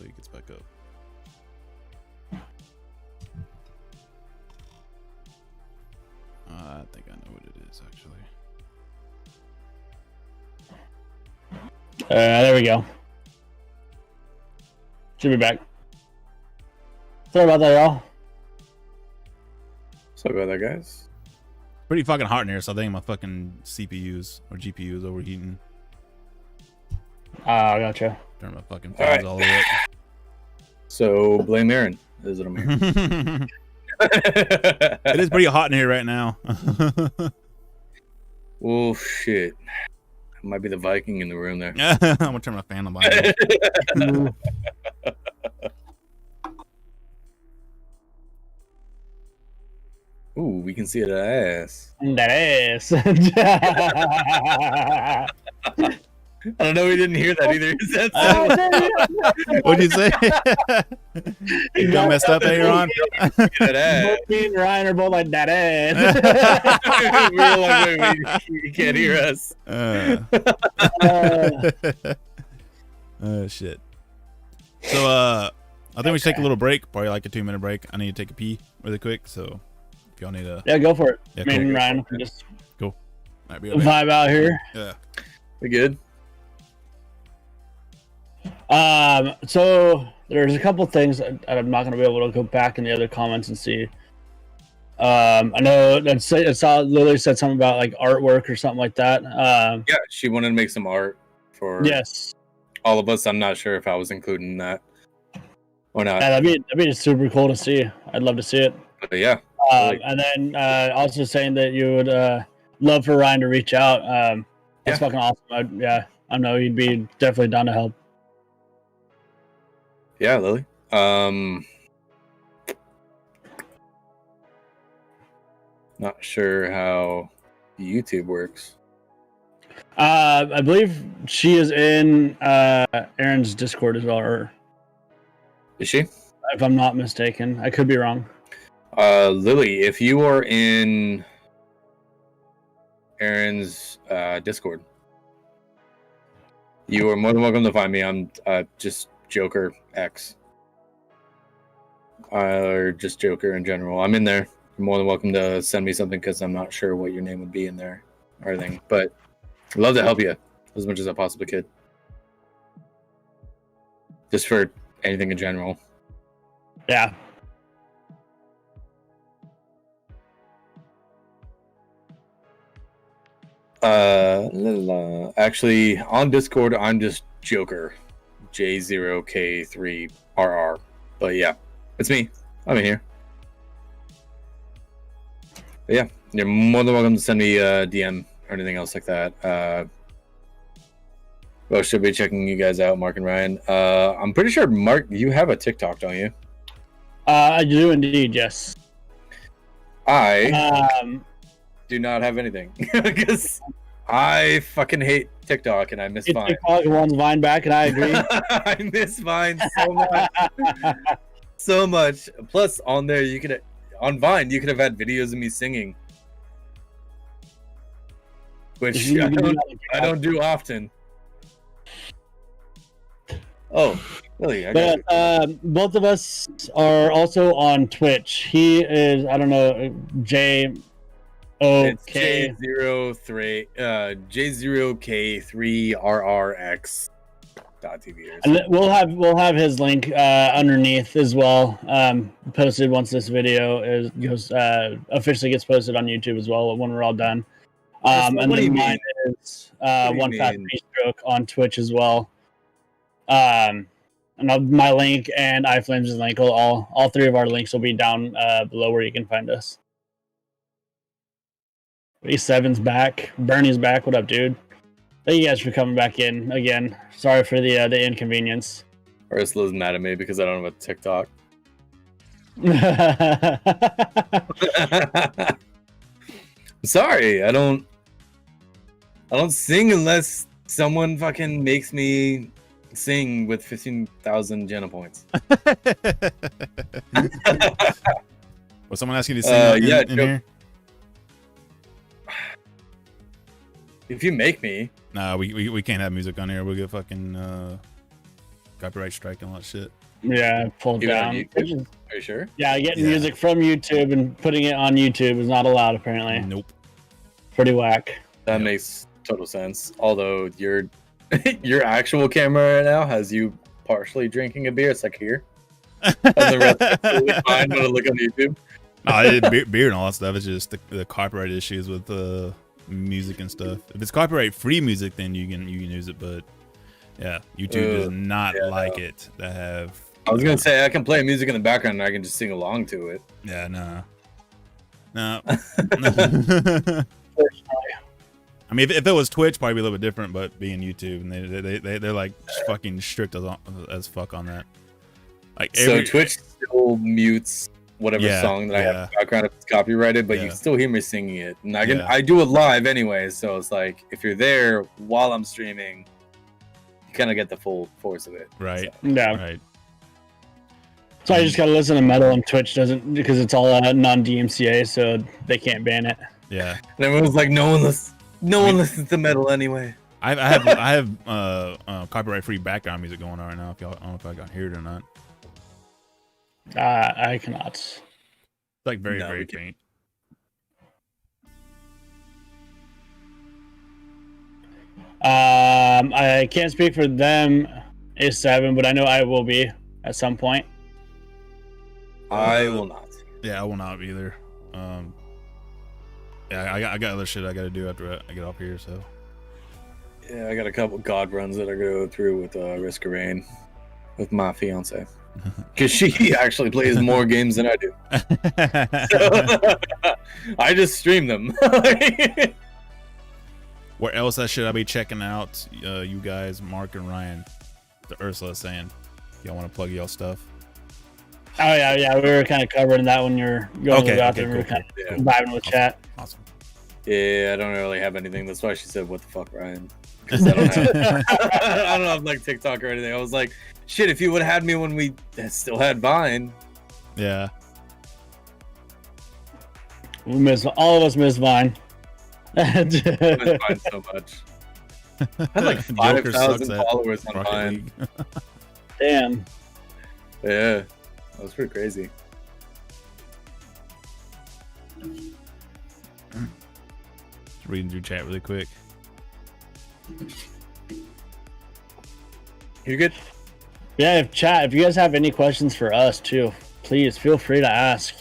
Hopefully he gets back up. I think I know what it is, actually. There we go. Should be back. Sorry about that, y'all. Sorry about that, guys. Pretty fucking hot in here, so I think my fucking CPUs or GPUs overheating. Gotcha. Turn my fucking fans all the way up. So blame Aaron. Is what I'm hearing. It is pretty hot in here right now. Oh shit! Might be the Viking in the room there. I'm gonna turn my fan on by now. Ooh, we can see that ass. That ass. I don't know. We didn't hear that either. What'd you say? You got messed up there, Ron? That ass. Both me and Ryan are both like that ass. We're like, wait, you can't hear us. Shit. So, I think we should take a little break, probably like a 2-minute break. I need to take a pee really quick, so if y'all need a... Yeah, go for it. Yeah, Me cool. and Ryan can just Might be okay. vibe out here. Yeah. We good? So there's a couple things that I'm not going to be able to go back in the other comments and see. I know I saw Lily said something about like artwork or something like that. Yeah, she wanted to make some art for all of us. I'm not sure if I was including that or not. Yeah, that'd be super cool to see. I'd love to see it. But yeah. And then also saying that you would love for Ryan to reach out. That's fucking awesome. I know he'd be definitely down to help. Yeah, Lily. Not sure how YouTube works. I believe she is in Aaron's Discord as well, or Is she? if I'm not mistaken. I could be wrong. Lily, if you are in Aaron's Discord, you are more than welcome to find me. I'm just Joker X. Or just Joker in general. I'm in there. You're more than welcome to send me something because I'm not sure what your name would be in there or anything. But I'd love to help you as much as I possibly could. Just for anything in general. Yeah. Actually, on Discord, I'm just Joker. J0K3RR. But yeah, it's me. I'm in here. But yeah, you're more than welcome to send me a DM or anything else like that. Well, should be checking you guys out, Mark and Ryan. I'm pretty sure, Mark, you have a TikTok, don't you? I do indeed, yes. I do not have anything because I fucking hate TikTok and I miss Vine. TikTok wants Vine back, and I agree. I miss Vine so much. So much. Plus, on there, on Vine, you could have had videos of me singing, which I don't do often. Oh, really? But both of us are also on Twitch. He is, I don't know, J0K. It's J0K3RRX.TV. And we'll have his link underneath as well, posted once this video officially gets posted on YouTube as well when we're all done. And then mine is One Fat Stroke on Twitch as well. And my link and iFlames' link, all three of our links will be down below where you can find us. E7's back. Bernie's back. What up, dude? Thank you guys for coming back in again. Sorry for the inconvenience. Ursula's mad at me because I don't have a TikTok. I'm sorry. I don't sing unless someone fucking makes me sing with 15,000 Jenna points. Was someone asking you to sing in here? If you make me. Nah, we can't have music on here. We'll get fucking copyright strike and all that shit. Yeah, pulled Even on down. YouTube? Are you sure? Yeah, getting Yeah. music from YouTube and putting it on YouTube is not allowed. Apparently, Nope. pretty whack. That makes total sense. Although your actual camera right now has you partially drinking a beer. It's like here. And the rest is totally fine when I look on YouTube. Beer and all that stuff. It's just the copyright issues with music and stuff. If it's copyright free music, then you can use it. But yeah, YouTube does not like it to have. I was gonna say I can play music in the background and I can just sing along to it. Yeah, no. I mean, if it was Twitch, probably be a little bit different. But being YouTube, and they're like fucking strict as fuck on that. Like so Twitch still mutes whatever song that I have in the background if it's copyrighted, but you can still hear me singing it. And I do it live anyway, so it's like if you're there while I'm streaming, you kind of get the full force of it. Right. So. Yeah. Right. So I just gotta listen to metal, and Twitch doesn't because it's all non-DMCA, so they can't ban it. Yeah. And everyone's like, no one listens to metal anyway. I have copyright free background music going on right now. I don't know if I got hear it or not. I cannot. It's like very faint. I can't speak for them, A7, but I know I will be at some point. I will not. Yeah, I will not either. Yeah, I got other shit I got to do after I get off here. So yeah, I got a couple God runs that I go through with Risk of Rain with my fiance because she actually plays more games than I do. So, I just stream them. Where else should I be checking out? You guys, Mark and Ryan, the Ursula is saying, y'all want to plug y'all stuff? Oh yeah, we were kind of covering that when you're going about there. We were kind of vibing with chat. Awesome. Yeah, I don't really have anything. That's why she said, "What the fuck, Ryan?" Because I don't have, I don't have like TikTok or anything. I was like, "Shit, if you would have had me when we still had Vine." Yeah. All of us miss Vine. I miss Vine so much. I had like 5,000 followers on Vine. Damn. Yeah, that was pretty crazy. Just reading through chat really quick. You good? Yeah, if you guys have any questions for us too, please feel free to ask.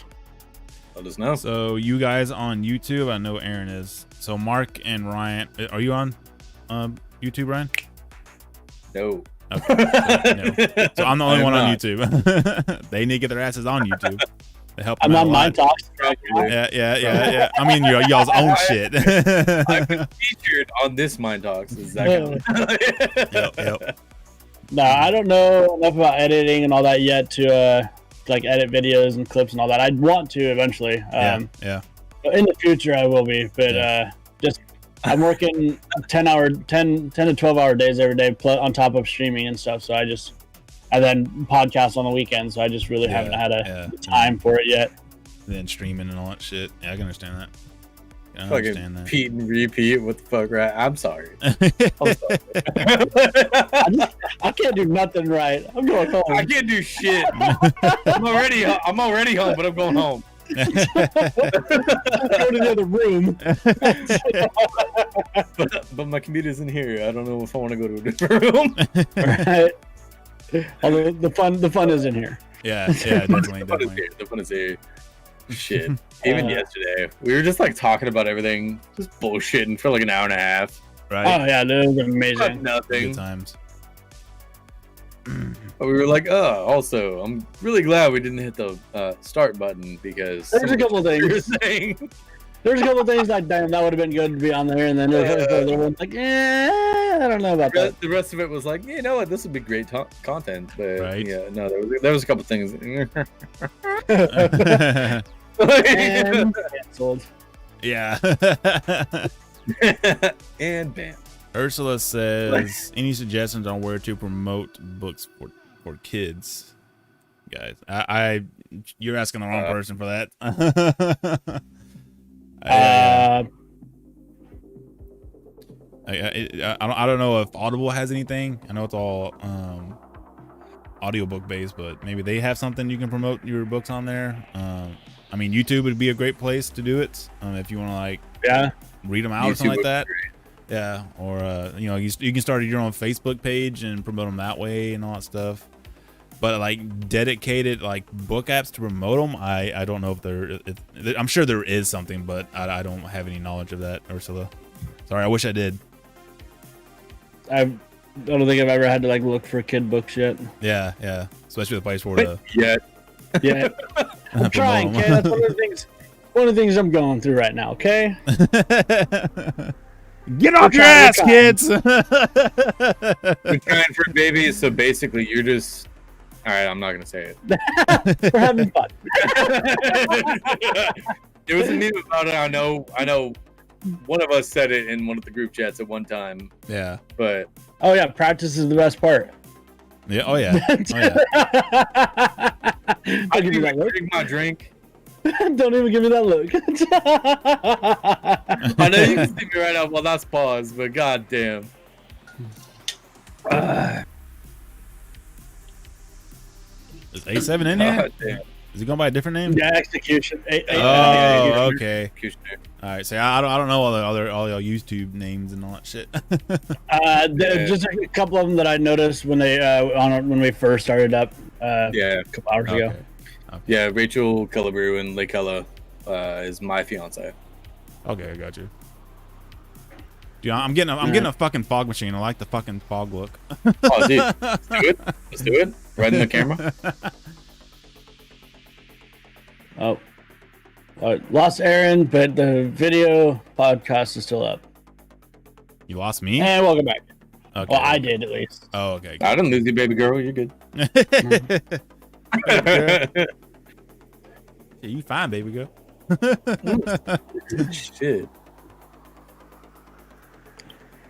Let us know. So you guys on YouTube, I know Aaron is. So Mark and Ryan, are you on YouTube, Ryan? No. Okay. So I'm the only one on YouTube. They need to get their asses on YouTube. They help. I'm on MindTalks. Yeah. I mean, y'all's own shit. I've been featured on this MindTalks. Is that Yep. No, I don't know enough about editing and all that yet to like edit videos and clips and all that. I'd want to eventually. Yeah. But in the future, I will be. But just I'm working 10 to 12 hour days every day on top of streaming and stuff. So I then podcast on the weekends. So I just really haven't had a time for it yet. And then streaming and all that shit. Yeah, I can understand that. I fucking understand that. repeat and repeat. What the fuck, right? I'm sorry. I can't do nothing right. I'm going home. I can't do shit. I'm already home, but I'm going home. Go to the other room. but my computer's in here. I don't know if I want to go to a different room. Right. Although the fun is in here. Yeah, definitely. The fun is here. Shit. Even yesterday, we were just like talking about everything, just bullshitting for like an hour and a half. Right. Oh yeah, that was amazing. Nothing. Good times. But we were like, also, I'm really glad we didn't hit the start button because there's a couple things. There's a couple things like, damn, that would have been good to be on there, and then the one's like, I don't know about that. The rest of it was like, you know what, this would be great content, but right. Yeah, no, there was a couple things. And canceled. Yeah. And bam. Ursula says, any suggestions on where to promote books for kids? Guys, you're asking the wrong person for that. I don't know if Audible has anything. I know it's all audiobook based, but maybe they have something you can promote your books on there. I mean, YouTube would be a great place to do it if you want to like read them out or something like that. Yeah, or you know, you can start your own Facebook page and promote them that way and all that stuff. But like dedicated like book apps to promote them, I don't know if I'm sure there is something, but I don't have any knowledge of that, Ursula. Sorry, I wish I did. I don't think I've ever had to like look for kid books yet. Yeah, especially the place where Yeah. I'm trying, okay? That's one of the things I'm going through right now, okay? Get off your ass, kids! We're trying for babies, so basically you're just... Alright, I'm not going to say it. We're having fun. There was a meme about it. I know one of us said it in one of the group chats at one time. Yeah. But... Oh, yeah, practice is the best part. Yeah. Oh yeah. I'll give you that look. Drink my drink. Don't even give me that look. I know you can see me right now while that's paused, but goddamn. Is A7 in here? Is he going by a different name? Yeah, Execution. Okay. All right. So I don't know all your YouTube names and all that shit. Just a couple of them that I noticed when they when we first started up. A couple hours ago. Okay. Yeah, Rachel Cullabrew and Lakella is my fiance. Okay, I got you. Dude, I'm getting a fucking fog machine. I like the fucking fog look. Oh, dude, let's do it. Right in the camera. Lost Aaron, but the video podcast is still up. You lost me? And welcome back. Okay. Well, I did at least. Oh, okay. I didn't lose you, baby girl. You're good. Yeah, you fine, baby girl. Shit.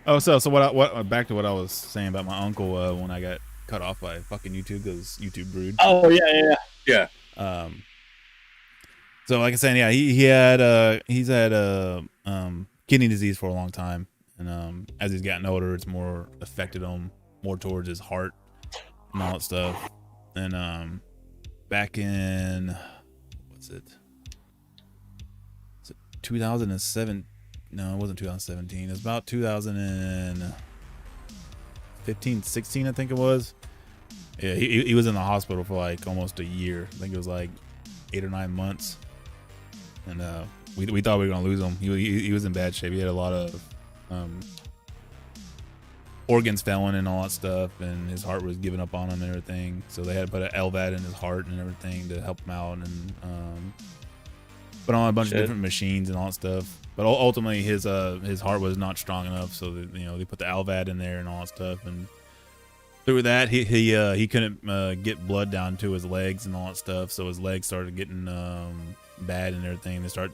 Oh, so what? Back to what I was saying about my uncle when I got cut off by fucking YouTube because YouTube brewed. Oh yeah. So like I said, yeah, he's had kidney disease for a long time, and as he's gotten older, it's more affected him more towards his heart and all that stuff. And back in 2007? No, it wasn't 2017. It was about 2015, 16, I think it was. Yeah, he was in the hospital for like almost a year. I think it was like 8 or 9 months. And we thought we were gonna lose him. He was in bad shape. He had a lot of organs failing and all that stuff, and his heart was giving up on him and everything. So they had to put an LVAD in his heart and everything to help him out, and put on a bunch of different machines and all that stuff. But ultimately, his heart was not strong enough, so that, they put the LVAD in there and all that stuff. And through that, he couldn't get blood down to his legs and all that stuff. So his legs started getting bad and everything. They start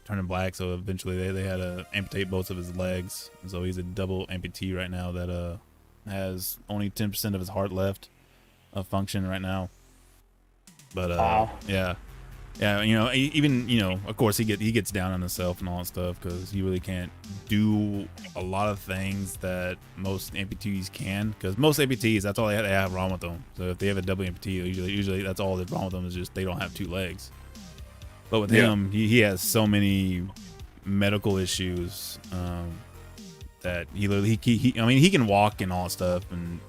turning black. So eventually, they had to amputate both of his legs. So he's a double amputee right now that has only 10% of his heart left of function right now. But wow. Yeah, even of course he gets down on himself and all that stuff because he really can't do a lot of things that most amputees can. Because most amputees, that's all they have wrong with them. So if they have a double amputee, usually that's all that's wrong with them is just they don't have 2 legs. But with him, he has so many medical issues that he can walk and all that stuff and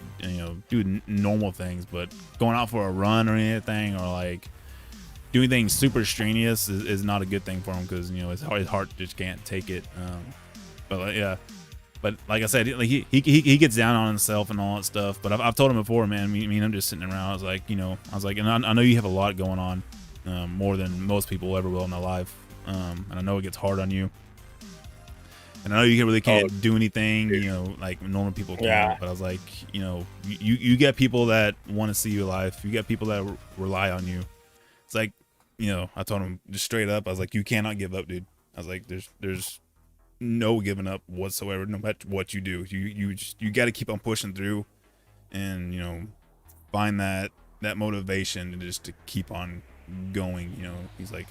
do normal things, but going out for a run or anything or like doing things super strenuous is not a good thing for him because his heart just can't take it. But like I said, he gets down on himself and all that stuff. But I've told him before, man. I'm just sitting around. I was like, and I know you have a lot going on, more than most people ever will in their life. And I know it gets hard on you. And I know you really can't do anything, like normal people can. Yeah. But I was like, you get people that want to see your life. You get people that rely on you. It's like, I told him just straight up. I was like, you cannot give up, dude. I was like, there's no giving up whatsoever, no matter what you do. You got to keep on pushing through, and find that motivation just to keep on going. He's like,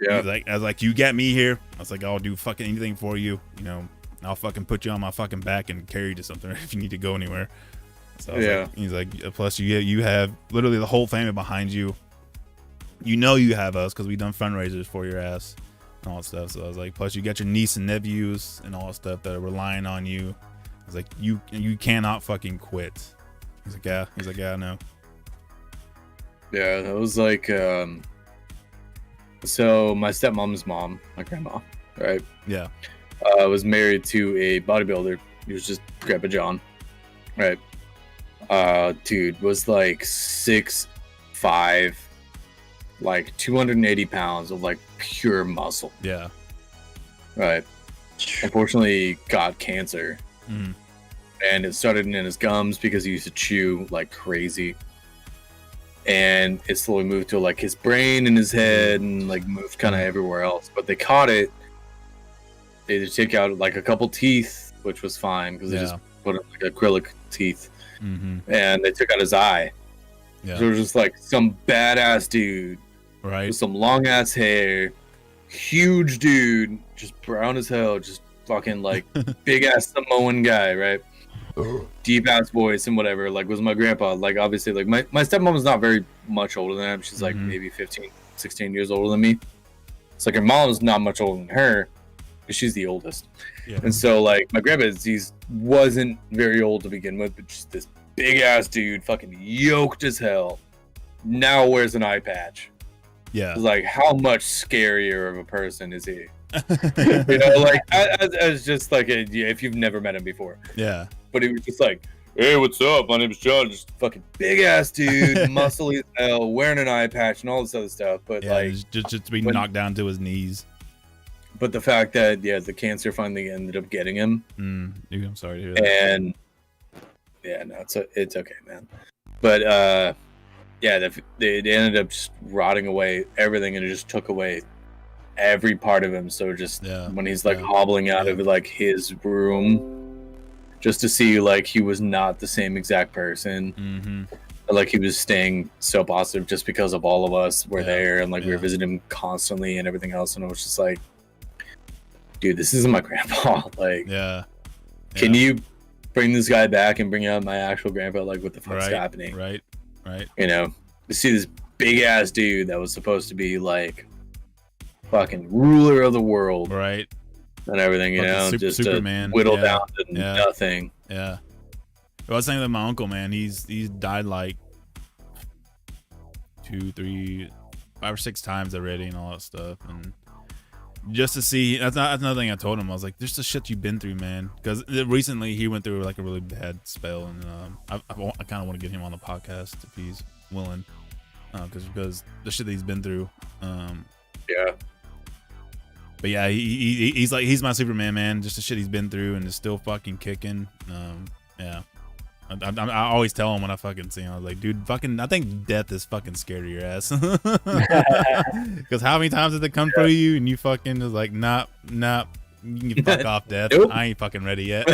I was like, you got me here. I was like, I'll do fucking anything for you. I'll fucking put you on my fucking back and carry you to something if you need to go anywhere. So I was like, he's like, plus you have literally the whole family behind you. You know you have us because we done fundraisers for your ass and all that stuff. So I was like, plus you got your niece and nephews and all that stuff that are relying on you. I was like, you cannot fucking quit. He's like, yeah. He's like, yeah, I know. Yeah, that was like, so my stepmom's mom, my grandma, right? Yeah. Was married to a bodybuilder. He was just Grandpa John, right? Dude was like 6'5", like 280 pounds of like pure muscle. Yeah. Right. Unfortunately, got cancer. And it started in his gums because he used to chew like crazy. And it slowly moved to like his brain and his head and like moved kind of everywhere else. But they caught it. They just take out like a couple teeth, which was fine because they just put in like acrylic teeth. And they took out his eye. Yeah. So it was just like some badass dude, right? With some long ass hair, huge dude, just brown as hell, just fucking like big ass Samoan guy, right? Deep ass voice and whatever. Like was my grandpa. Like obviously, like my stepmom was not very much older than him. She's like maybe 15, 16 years older than me. It's like her mom's not much older than her. She's the oldest. Yeah. And so like my grandpa, he wasn't very old to begin with, but just this big ass dude, fucking yoked as hell. Now wears an eye patch. Yeah. It's like how much scarier of a person is he? You know, like as just like if you've never met him before. Yeah. But he was just like, hey, what's up? My name is John. Just fucking big ass dude, muscly as hell, wearing an eye patch and all this other stuff. But like just to be knocked down to his knees. But the fact that the cancer finally ended up getting him. I'm sorry to hear that. And no, it's okay, man. But they ended up just rotting away everything, and it just took away every part of him. So just when he's like hobbling out of like his room, just to see like he was not the same exact person. Like he was staying so positive just because of all of us were there, and like we were visiting him constantly and everything else. And it was just like, dude, this isn't my grandpa. Like, can you bring this guy back and bring out my actual grandpa? Like, what the fuck's happening? Right. You know, to see this big ass dude that was supposed to be like fucking ruler of the world, right, and everything, you know, just Superman, whittle down to nothing. Yeah. Well, I was saying that my uncle, man, he's died like 2, 3, 5 or 6 times already and all that stuff, and just to see, that's another thing I told him. I was like, there's the shit you've been through, man. Because recently he went through like a really bad spell, and I kind of want to get him on the podcast if he's willing, because the shit that he's been through. But yeah, he's my Superman, man. Just the shit he's been through, and is still fucking kicking. I always tell him when I fucking see him, I was like, dude, fucking, I think death is fucking scared of your ass. Because how many times did it come for you and you fucking was like, nah, you can fuck off, death. Nope. I ain't fucking ready yet.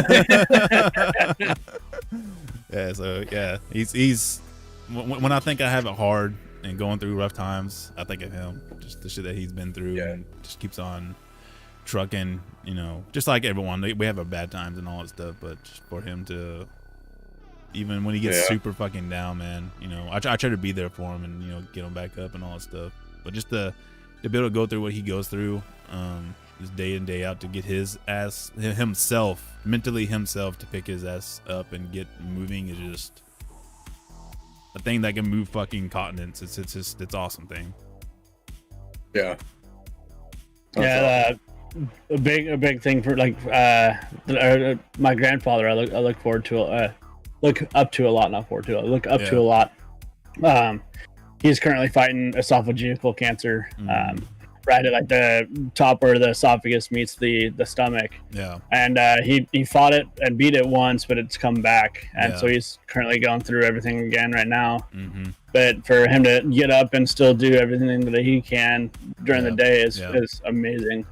He's when I think I have it hard and going through rough times, I think of him. Just the shit that he's been through, and just keeps on trucking, you know, just like everyone. We have our bad times and all that stuff, but just for him to, even when he gets super fucking down, man, you know, I try to be there for him and, you know, get him back up and all that stuff. But just to be able to go through what he goes through, just day in, day out, to get his ass mentally himself to pick his ass up and get moving is just a thing that can move fucking continents. It's awesome thing. Yeah. A big thing for like my grandfather. I look forward to look up to a lot, not forward to. I look up to a lot. He's currently fighting esophageal cancer. Right at like the top where the esophagus meets the stomach. Yeah. And he fought it and beat it once, but it's come back, and so he's currently going through everything again right now. But for him to get up and still do everything that he can during the day is amazing.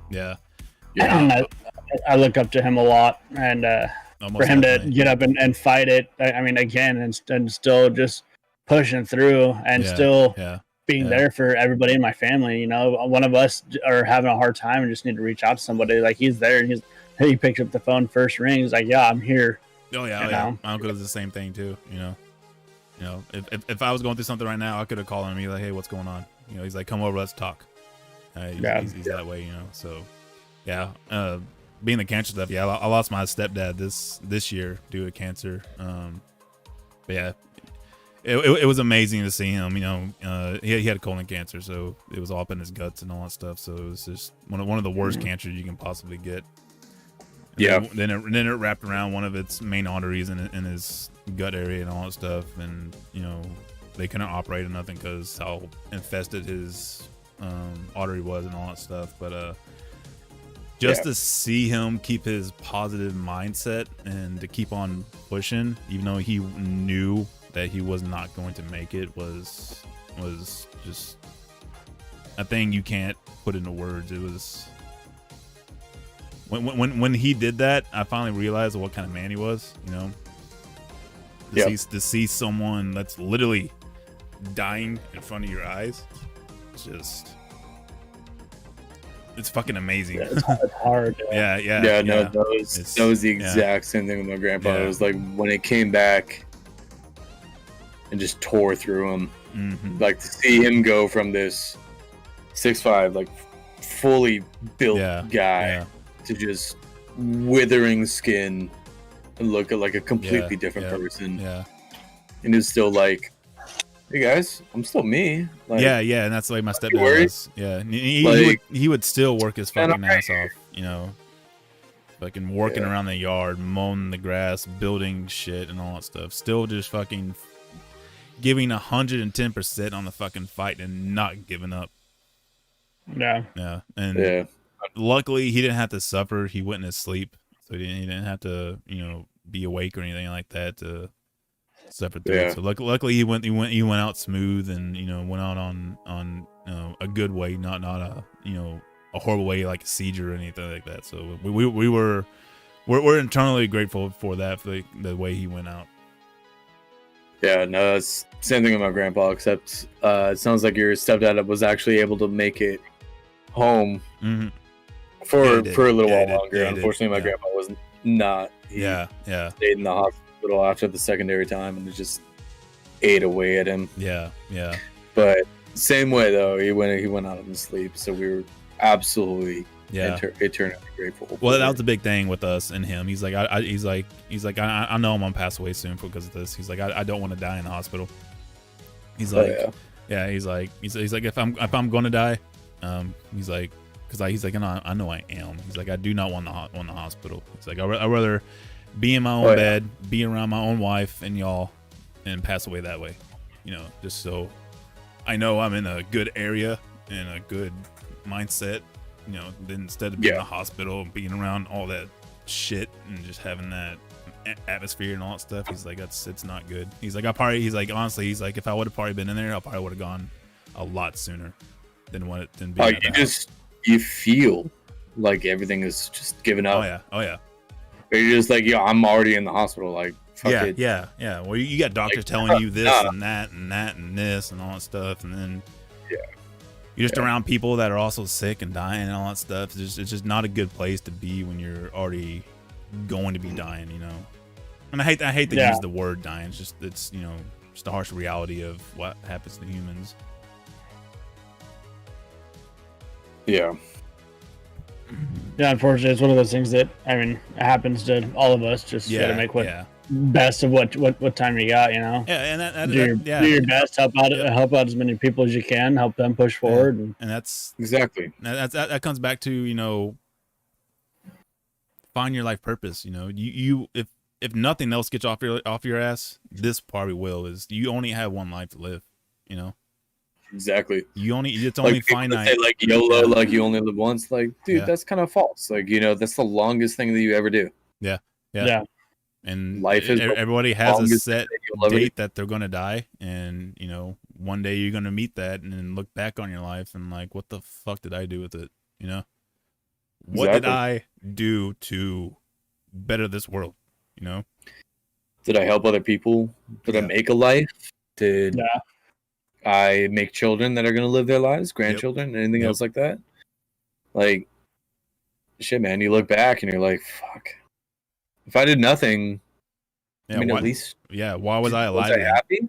I look up to him a lot, and for him to get up and fight it, I mean, again, and still just pushing through and still being there for everybody in my family. You know, one of us are having a hard time and just need to reach out to somebody. Like, he's there, and he picks up the phone, first ring. He's like, yeah, I'm here. Oh yeah. My uncle does the same thing too. You know, if I was going through something right now, I could have called him and be like, "Hey, what's going on?" You know, he's like, "Come over, let's talk." He's that way, you know. So, yeah. Being the cancer stuff, yeah, I lost my stepdad this year due to cancer. But yeah, it was amazing to see him. You know, he had colon cancer, so it was all up in his guts and all that stuff. So it was just one of the worst cancers you can possibly get. And Then it wrapped around one of its main arteries in his gut area and all that stuff, and you know they couldn't operate or nothing because how infested his artery was and all that stuff. But just to see him keep his positive mindset and to keep on pushing, even though he knew that he was not going to make it, was just a thing you can't put into words. It was when he did that, I finally realized what kind of man he was. You know, to see someone that's literally dying in front of your eyes, it's fucking amazing. Yeah, it's hard. Yeah. No, that was the exact same thing with my grandpa. It was like when it came back and just tore through him. Mm-hmm. Like to see him go from this 6'5", like fully built guy to just withering skin and look at like a completely different person. Yeah. And it's still like, hey guys, I'm still me. Like, yeah, and that's the way my stepdad was. Yeah, he would still work his fucking ass off, you know, fucking working around the yard, mowing the grass, building shit and all that stuff. Still just fucking giving 110% on the fucking fight and not giving up. Yeah, and luckily he didn't have to suffer. He went in his sleep, so he didn't have to, you know, be awake or anything like that to suffer through it. So luckily he went out smooth and, you know, went out on you know, a good way, not a, you know, a horrible way like a seizure or anything like that. So we're internally grateful for that, for the way he went out. Yeah, no, it's same thing with my grandpa, except it sounds like your stepdad was actually able to make it home for a little while longer. Unfortunately, my grandpa was not. He stayed in the hospital after the secondary time, and it just ate away at him. Yeah. But same way though, he went out in sleep, so we were absolutely eternally grateful. Well, that was the big thing with us and him. He's like, he's like, I know I'm gonna pass away soon because of this. He's like, I don't want to die in the hospital. He's like, he's like, if I'm gonna die, he's like, because he's like, I know I am. He's like, I do not want the hospital. He's like, I'd rather be in my own bed, be around my own wife and y'all, and pass away that way. You know, just so I know I'm in a good area and a good mindset. You know, then instead of being in the hospital and being around all that shit and just having that atmosphere and all that stuff, he's like, it's not good. He's like, honestly, he's like, if I would have probably been in there, I probably would have gone a lot sooner than being at the house. You feel like everything is just given up. Oh yeah. You're just like, I'm already in the hospital. Like, fuck it. Yeah. Well, you got doctors telling you this and that and that and this and all that stuff, and then you're just around people that are also sick and dying and all that stuff. It's just not a good place to be when you're already going to be dying, you know. And I hate to use the word dying. It's you know, just the harsh reality of what happens to humans. Yeah, unfortunately, it's one of those things that, I mean, it happens to all of us. Just gotta make best of what time you got, you know. Yeah, and do your best, help out as many people as you can, help them push forward, and that's exactly that comes back to, you know, find your life purpose. You know, you if nothing else gets off your ass, this probably will, is you only have one life to live. You know. Exactly. It's only finite. Say like YOLO, like you only live once. Like, dude, that's kind of false. Like, you know, that's the longest thing that you ever do. Yeah. And life is everybody has a set date that they're gonna die, and you know, one day you're gonna meet that, and then look back on your life and like, what the fuck did I do with it? You know, what did I do to better this world? You know, did I help other people? Did I make a life? Did I make children that are going to live their lives, grandchildren, anything else like that? Like, shit, man, you look back and you're like, fuck. If I did nothing, Yeah, I mean, why, at least why was I alive? was I happy?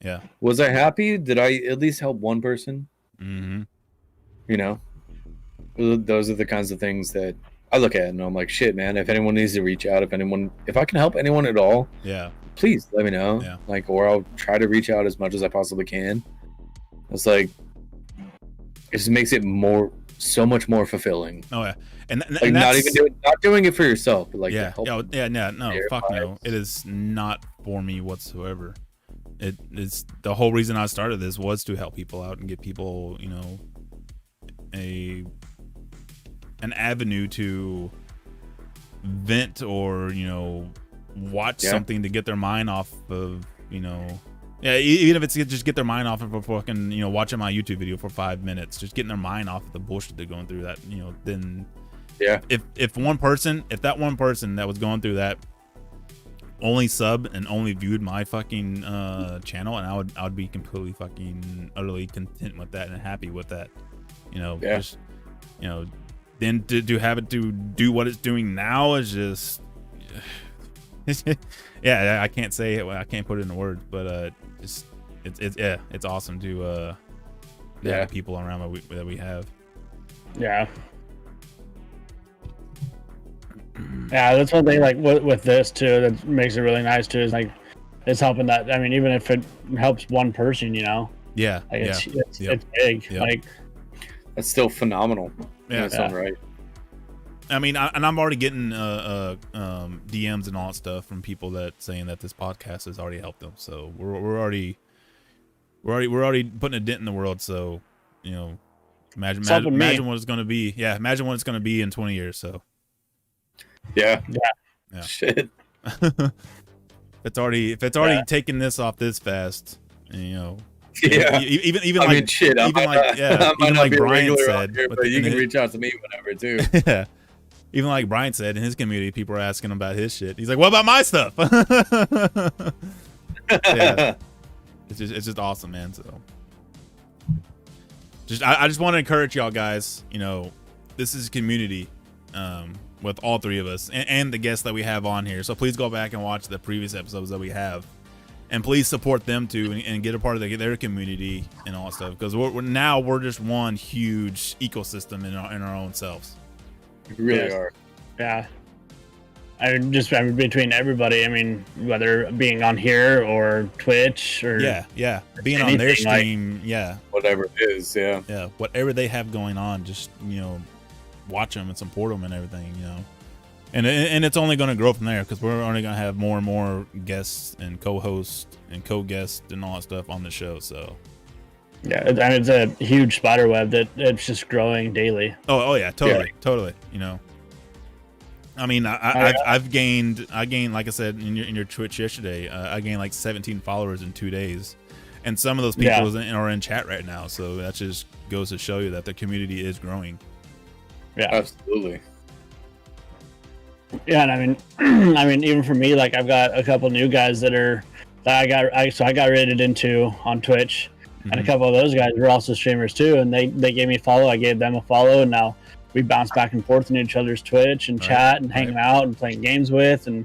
Yeah. Was I happy? Did I at least help one person? Mm-hmm. You know, those are the kinds of things that I look at and I'm like, shit, man. If anyone needs to reach out, if I can help anyone at all, Yeah. please let me know. Yeah. Like, or I'll try to reach out as much as I possibly can. It's like, it just makes it so much more fulfilling. Oh yeah, and Like, that's not doing it for yourself, but like yeah, to help no, fuck no, it is not for me whatsoever. It's the whole reason I started this was to help people out and get people, you know, an avenue to vent or, you know, watch something to get their mind off of, you know. Yeah, even if it's just get their mind off of a fucking, you know, watching my YouTube video for 5 minutes, just getting their mind off of the bullshit they're going through. That, you know, then if that one person that was going through that only subbed and only viewed my fucking channel, and I would be completely fucking utterly content with that and happy with that, you know. Just, you know, then to have it to do what it's doing now is just yeah, I can't say it, I can't put it into words, but it's awesome to have people around that we have. Yeah, that's one thing, like with this too, that makes it really nice too, is like it's helping that, I mean, even if it helps one person, you know, like it's big. Like, that's still phenomenal. Right. I mean, I'm already getting DMs and all that stuff from people that saying that this podcast has already helped them. So we're already putting a dent in the world. So, you know, imagine what it's going to be. Yeah, imagine what it's going to be in 20 years. So. Yeah. Shit. if it's already taking this off this fast, you know. Yeah. Even I like mean, shit. Even like Brian said, here, but you can reach out to me whenever too. Yeah. Even like Brian said, in his community, people are asking him about his shit. He's like, "What about my stuff?" Yeah, it's just awesome, man. So, I just want to encourage y'all guys. You know, this is a community with all three of us and the guests that we have on here. So please go back and watch the previous episodes that we have, and please support them too and get a part of their community and all that stuff, because we're just one huge ecosystem in our own selves. We really are. Yeah. I mean, between everybody, I mean, whether being on here or Twitch or being on their stream, whatever it is, whatever they have going on, just, you know, watch them and support them and everything, you know. And it's only going to grow from there, because we're only going to have more and more guests and co-hosts and co-guests and all that stuff on the show. So yeah, I mean, it's a huge spider web that it's just growing daily. Oh yeah, totally. You know, I mean, I gained, like I said in your Twitch yesterday, I gained like 17 followers in 2 days, and some of those people are in chat right now. So that just goes to show you that the community is growing. Yeah, absolutely. Yeah, and I mean, even for me, like I've got a couple new guys that I got rated into on Twitch. And a couple of those guys were also streamers too, and they gave me a follow. I gave them a follow, and now we bounce back and forth in each other's Twitch and chat and hanging out and playing games with, and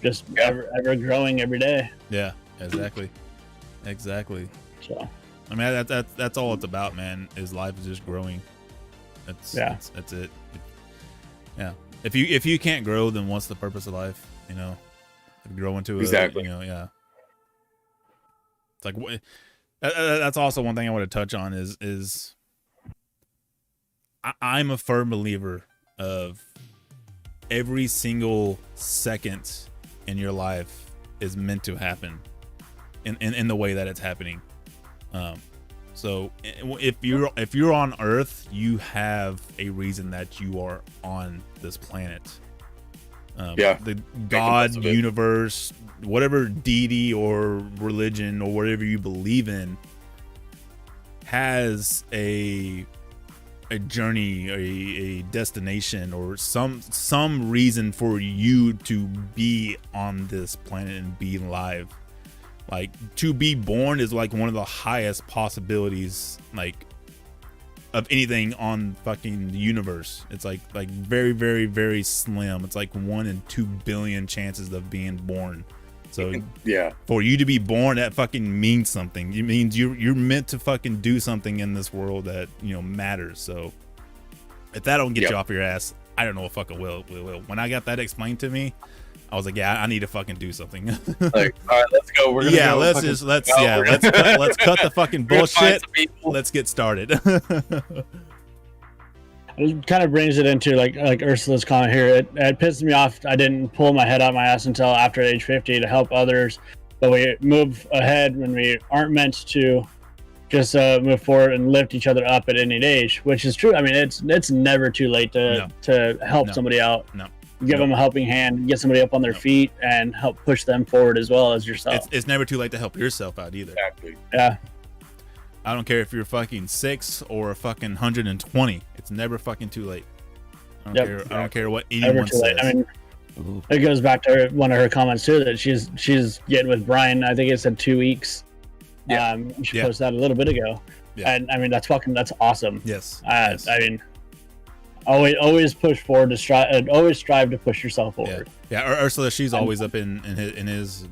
just ever growing every day. Yeah, exactly. So I mean, that's all it's about, man. Is life is just growing. That's it. Yeah. If you can't grow, then what's the purpose of life? You know, grow into exactly. You know, yeah. It's like what. That's also one thing I want to touch on is I'm a firm believer of every single second in your life is meant to happen in the way that it's happening. So if you're on Earth, you have a reason that you are on this planet. The God, universe, whatever deity or religion or whatever you believe in has a journey, a destination, or some reason for you to be on this planet and be alive. Like, to be born is like one of the highest possibilities, like, of anything on fucking the universe. It's like very, very, very slim. It's like 1 in 2 billion chances of being born. So yeah, for you to be born, that fucking means something. It means you're meant to fucking do something in this world that, you know, matters. So if that don't get you off your ass, I don't know what fucking will. When I got that explained to me, I was like, yeah, I need to fucking do something. like, all right, let's go. We're gonna let's cut the fucking bullshit. Let's get started. It kind of brings it into like Ursula's comment here. It pisses me off. I didn't pull my head out my ass until after age 50 to help others, but we move ahead when we aren't meant to just move forward and lift each other up at any age, which is true. I mean, it's never too late to help somebody out. No. Give them a helping hand, get somebody up on their feet, and help push them forward as well as yourself. It's never too late to help yourself out either. Exactly. Yeah. I don't care if you're fucking 6 or a fucking 120. It's never fucking too late. I don't care what anyone says. I mean, it goes back to one of her comments too, that she's getting with Brian. I think it said 2 weeks. Yeah. She posted that a little bit ago. Yeah. And I mean, that's awesome. Yes. Yes. I mean, always push forward to strive. Always strive to push yourself forward. Yeah. Ursula, she's always up in his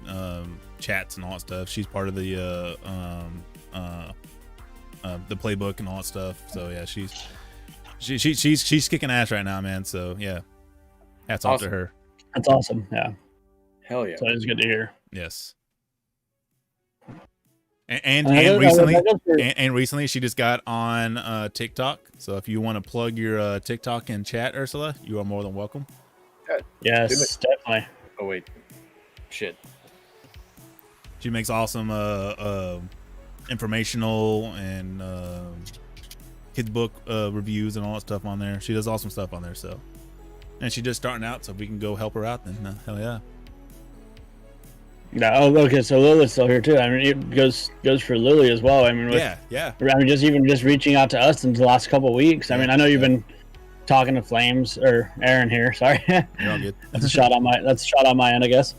chats and all that stuff. She's part of the playbook and all that stuff. So yeah, she's kicking ass right now, man. So yeah, hats off to her. That's awesome. Yeah. Hell yeah. So it's good to hear. Yes. And recently she just got on TikTok. So if you want to plug your TikTok in chat, Ursula, you are more than welcome. Yes, definitely. Oh wait, shit. She makes awesome informational and kids book reviews and all that stuff on there. She does awesome stuff on there. So, and she's just starting out. So if we can go help her out, then hell yeah. Yeah. Oh, okay. So Lily's still here too. I mean, it goes for Lily as well. I mean, yeah. I mean, just reaching out to us in the last couple of weeks. I mean, I know you've been talking to Flames or Aaron here. Sorry. You're all good. That's a shot on my end, I guess.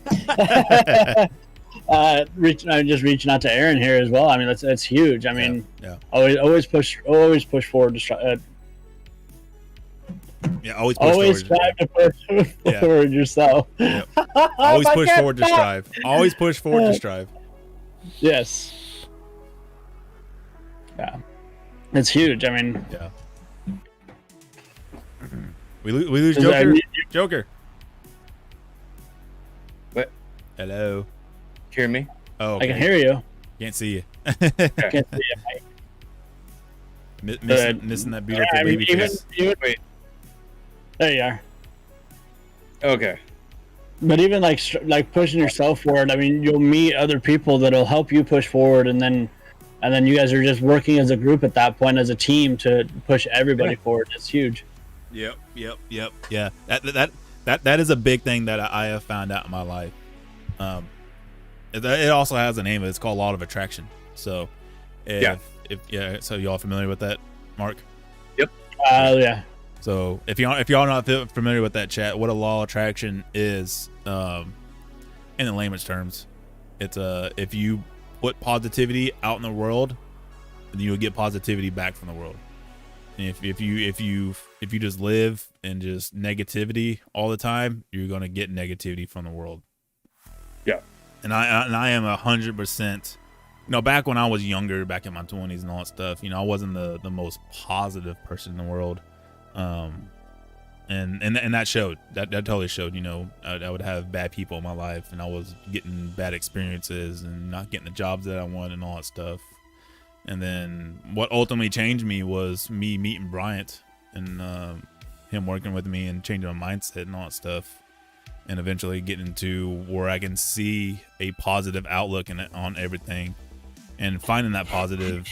Reaching out to Aaron here as well. I mean, that's huge. I mean, always push forward to try. Always strive to push forward yourself. Yep. Always push forward to strive. Always push forward to strive. Yes. Yeah. It's huge. I mean, yeah. We lose Joker. Joker. What? Hello. Hear me? Oh, okay. I can hear you. Can't see you. Can't see you. Missing that beautiful baby face. Wait. There you are. Okay. But even like pushing yourself forward, I mean, you'll meet other people that'll help you push forward, and then you guys are just working as a group at that point, as a team, to push everybody forward. It's huge. Yep. Yeah. That is a big thing that I have found out in my life. It also has a name. It's called law of attraction. So, so y'all familiar with that, Mark? Yep. Yeah. So if y'all not familiar with that chat, what a law of attraction is, in the layman's terms, it's if you put positivity out in the world, then you'll get positivity back from the world. And if you just live in just negativity all the time, you're gonna get negativity from the world. Yeah. And I am 100%. You know, back when I was younger, back in my 20s and all that stuff, you know, I wasn't the most positive person in the world. And that showed. That totally showed. You know, I would have bad people in my life, and I was getting bad experiences and not getting the jobs that I wanted and all that stuff. And then what ultimately changed me was me meeting Bryant and him working with me and changing my mindset and all that stuff, and eventually getting to where I can see a positive outlook on everything, and finding that positive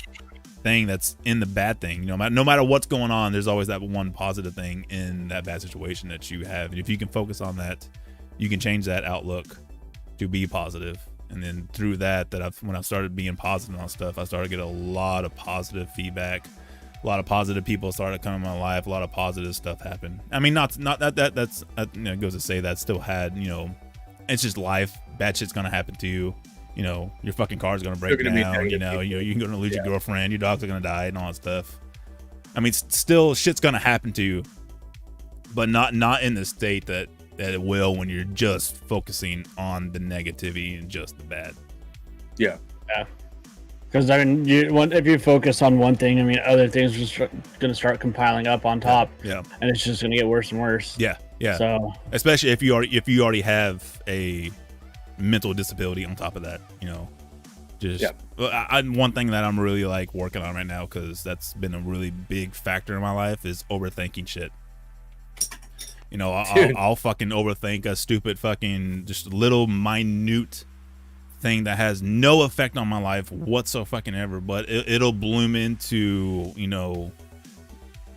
thing that's in the bad thing. You know, no matter what's going on, there's always that one positive thing in that bad situation that you have, and if you can focus on that, you can change that outlook to be positive. And then through that when I started being positive on stuff, I started getting a lot of positive feedback. A lot of positive people started coming in my life. A lot of positive stuff happened. I mean, not that's you know, it goes to say that still had, you know, it's just life. Bad shit's gonna happen to you. You know, your fucking car's gonna break down. You know, you're gonna lose your girlfriend. Your dogs are gonna die and all that stuff. I mean, still shit's gonna happen to you, but not in the state that that it will when you're just focusing on the negativity and just the bad. Yeah. Because I mean, if you focus on one thing, I mean, other things are just going to start compiling up on top. Yeah. And it's just going to get worse and worse. Yeah. Yeah. So especially if you already have a mental disability on top of that, you know, just one thing that I'm really like working on right now, because that's been a really big factor in my life, is overthinking shit. You know, I'll fucking overthink a stupid fucking just little minute thing that has no effect on my life whatsoever, but it'll bloom into, you know,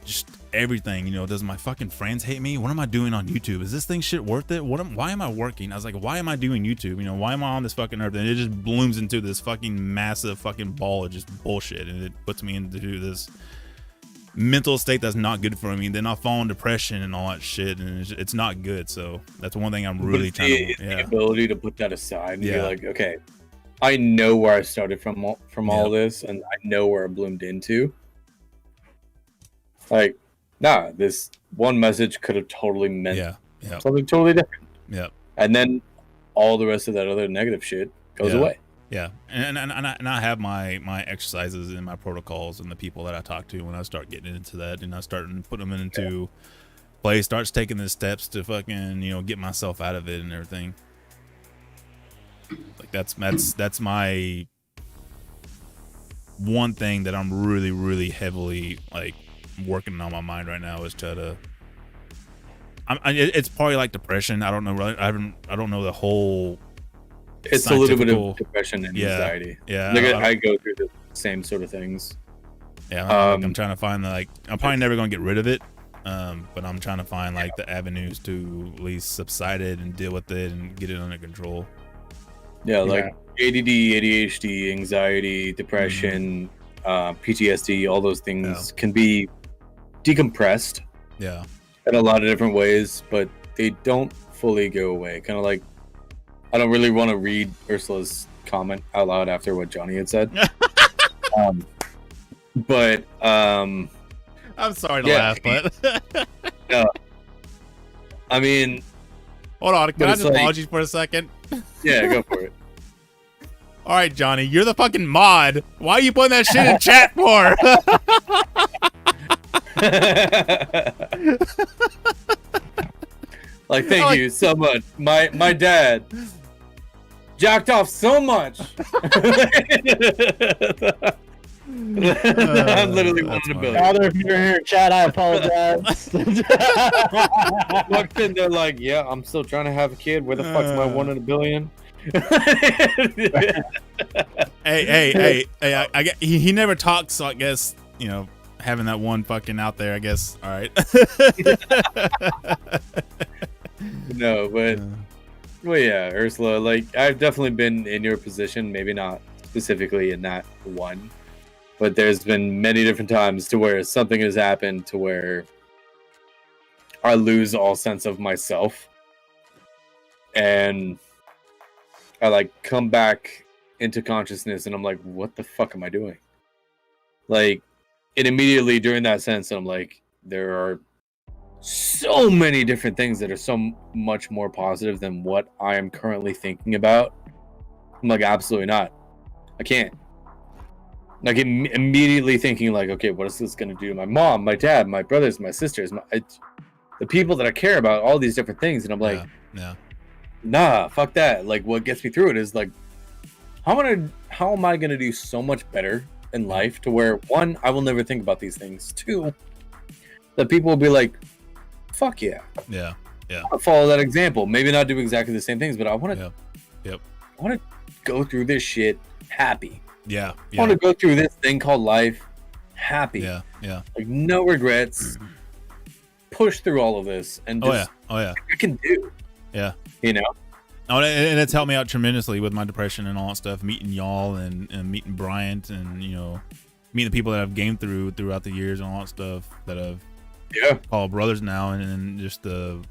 just everything. You know, does my fucking friends hate me? What am I doing on YouTube? Is this thing shit worth it? Why am I working? I was like, why am I doing YouTube? You know, why am I on this fucking earth? And it just blooms into this fucking massive fucking ball of just bullshit, and it puts me into this mental state that's not good for me. Then I'll fall in depression and all that shit, and it's not good. So that's one thing I'm really trying to. The ability to put that aside and be like, okay, I know where I started from all this, and I know where I bloomed into. Like, nah, this one message could have totally meant something totally different. Yeah, and then all the rest of that other negative shit goes away. Yeah, and I have my exercises and my protocols and the people that I talk to when I start getting into that, and I start putting them into play, starts taking the steps to fucking, you know, get myself out of it and everything. Like that's my one thing that I'm really heavily like working on my mind right now, is try to. It's probably like depression. I don't know. Really, I don't know the whole. It's a little bit of depression and anxiety. Yeah, like I go through the same sort of things. Yeah, I'm trying to find I'm probably never gonna get rid of it, but I'm trying to find like the avenues to at least subside it and deal with it and get it under control. Yeah, like ADD, ADHD, anxiety, depression, PTSD, all those things can be decompressed. Yeah, in a lot of different ways, but they don't fully go away. Kind of like, I don't really want to read Ursula's comment out loud after what Johnny had said. But I'm sorry to laugh, but I mean, hold on, can I just pause you for a second? Yeah, go for it. All right, Johnny, you're the fucking mod. Why are you putting that shit in chat for? Like, thank you so much. My dad jacked off so much. I'm literally one in a billion. Father, if you're here in chat, I apologize. Walked in, they're like, yeah, I'm still trying to have a kid. Where the fuck's my 1 in a billion? hey, I get, he never talks, so I guess, you know, having that one fucking out there, I guess. All right. No, but well, yeah, Ursula, like, I've definitely been in your position, maybe not specifically in that one, but there's been many different times to where something has happened to where I lose all sense of myself, and I like come back into consciousness, and I'm like, what the fuck am I doing? Like, and immediately during that sense, I'm like, there are so many different things that are so much more positive than what I am currently thinking about. I'm like, absolutely not. I can't. Like, immediately thinking like, okay, what is this going to do to my mom, my dad, my brothers, my sisters, the people that I care about, all these different things. And I'm like, nah, fuck that. Like, what gets me through it is like, how am I going to do so much better in life to where, one, I will never think about these things. Two, that people will be like, fuck yeah. Yeah. I'll follow that example. Maybe not do exactly the same things, but I want to I want to go through this shit happy. Yeah. I want to go through this thing called life happy. Yeah. Like, no regrets. Push through all of this and just I can do. Yeah. You know? Oh, and it's helped me out tremendously with my depression and all that stuff, meeting y'all and meeting Bryant, and, you know, meeting the people that I've gamed throughout the years and all that stuff that I've called brothers now, and just the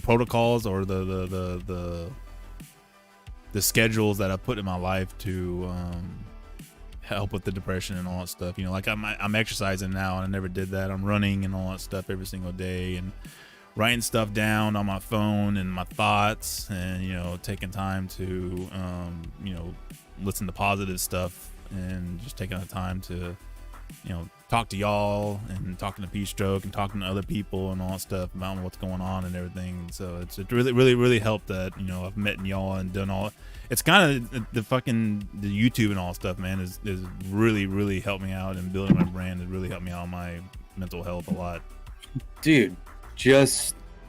protocols or the schedules that I put in my life to help with the depression and all that stuff. You know, like I'm exercising now, and I never did that. I'm running and all that stuff every single day, and writing stuff down on my phone and my thoughts, and taking time to listen to positive stuff, and just taking the time to talk to y'all, and talking to P-Stroke, and talking to other people and all that stuff about what's going on and everything. So it really helped that I've met y'all and done all. It's kind of the YouTube and all stuff, man, is really helped me out, and building my brand has really helped me out on my mental health a lot. Dude,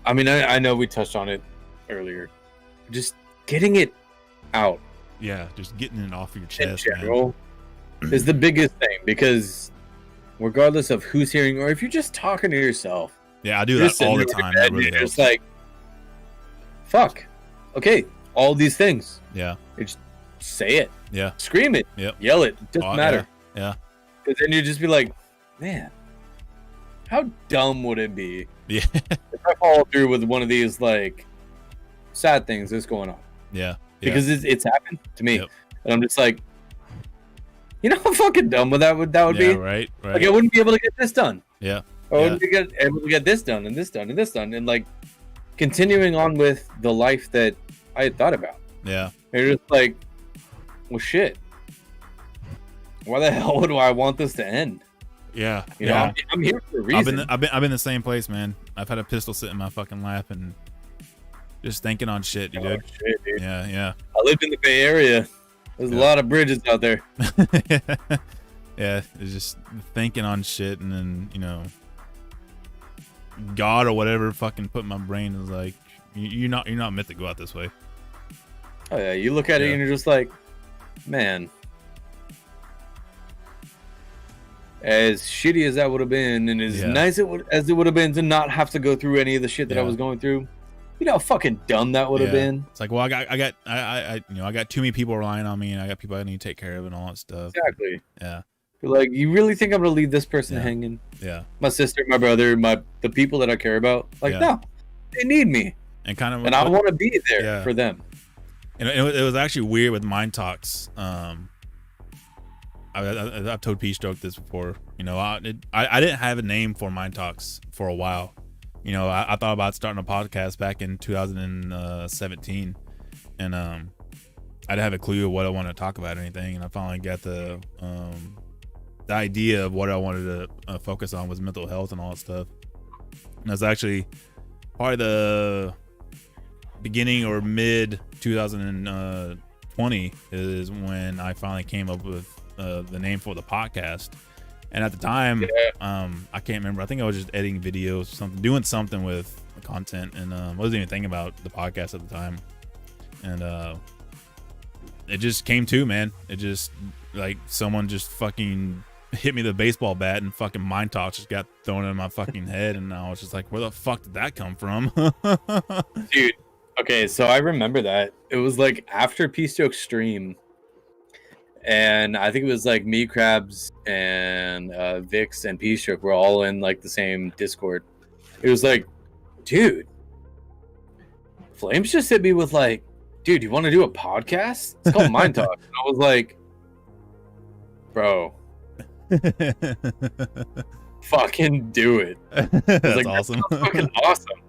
I know we touched on it earlier. Just getting it out. Yeah, just getting it off your chest, in general, is the biggest thing, because regardless of who's hearing, or if you're just talking to yourself. Yeah, I do that all the time. That really helps. Just like, fuck. Okay, all these things. Yeah. Just say it. Yeah. Scream it. Yep. Yell it. It doesn't matter. Yeah. Because then you just be like, man, how dumb would it be if I follow through with one of these like sad things that's going on? Yeah. Because it's happened to me. Yep. And I'm just like, how fucking dumb that would be? Right. Like, I wouldn't be able to get this done. Yeah. I wouldn't be able to get this done and this done and this done, and like continuing on with the life that I had thought about. Yeah. And you're just like, well, shit. Why the hell would I want this to end? Yeah. I'm here for a reason. I've been in the same place, man. I've had a pistol sit in my fucking lap and just thinking on shit, dude. Shit, dude. Yeah. I lived in the Bay Area. There's a lot of bridges out there. Yeah, it's just thinking on shit, and then God or whatever fucking put in my brain is like, you're not meant to go out this way. Oh yeah, you look at it and you're just like, man. As shitty as that would have been, and as nice as it would have been to not have to go through any of the shit that I was going through, how fucking dumb that would have been. It's like, well, I got too many people relying on me, and I got people I need to take care of and all that stuff. Exactly. Yeah. You're like, you really think I'm gonna leave this person hanging? Yeah. My sister, my brother, the people that I care about. Like, no, they need me, and I want to be there for them. And it was actually weird with MindTalks. I've told P-Stroke this before. I didn't have a name for MindTalks for a while. I thought about starting a podcast back in 2017, and I didn't have a clue of what I wanted to talk about or anything. And I finally got the idea of what I wanted to focus on was mental health and all that stuff. And that's actually probably the beginning or mid 2020 is when I finally came up with the name for the podcast. And at the time, I can't remember. I think I was just editing videos or something, doing something with the content, and wasn't even thinking about the podcast at the time. And it just came to, man. It just, like, someone just fucking hit me the baseball bat, and fucking MindTalks just got thrown in my fucking head, and I was just like, where the fuck did that come from? Dude, okay, so I remember that. It was like after P-Stroke stream. And I think it was like me, Krabs, and Vix and P-Stroke were all in like the same Discord. It was like, dude, Flames just hit me with like, dude, you want to do a podcast? It's called MindTalks. And I was like, bro, fucking do it. That's like, awesome. That's fucking awesome.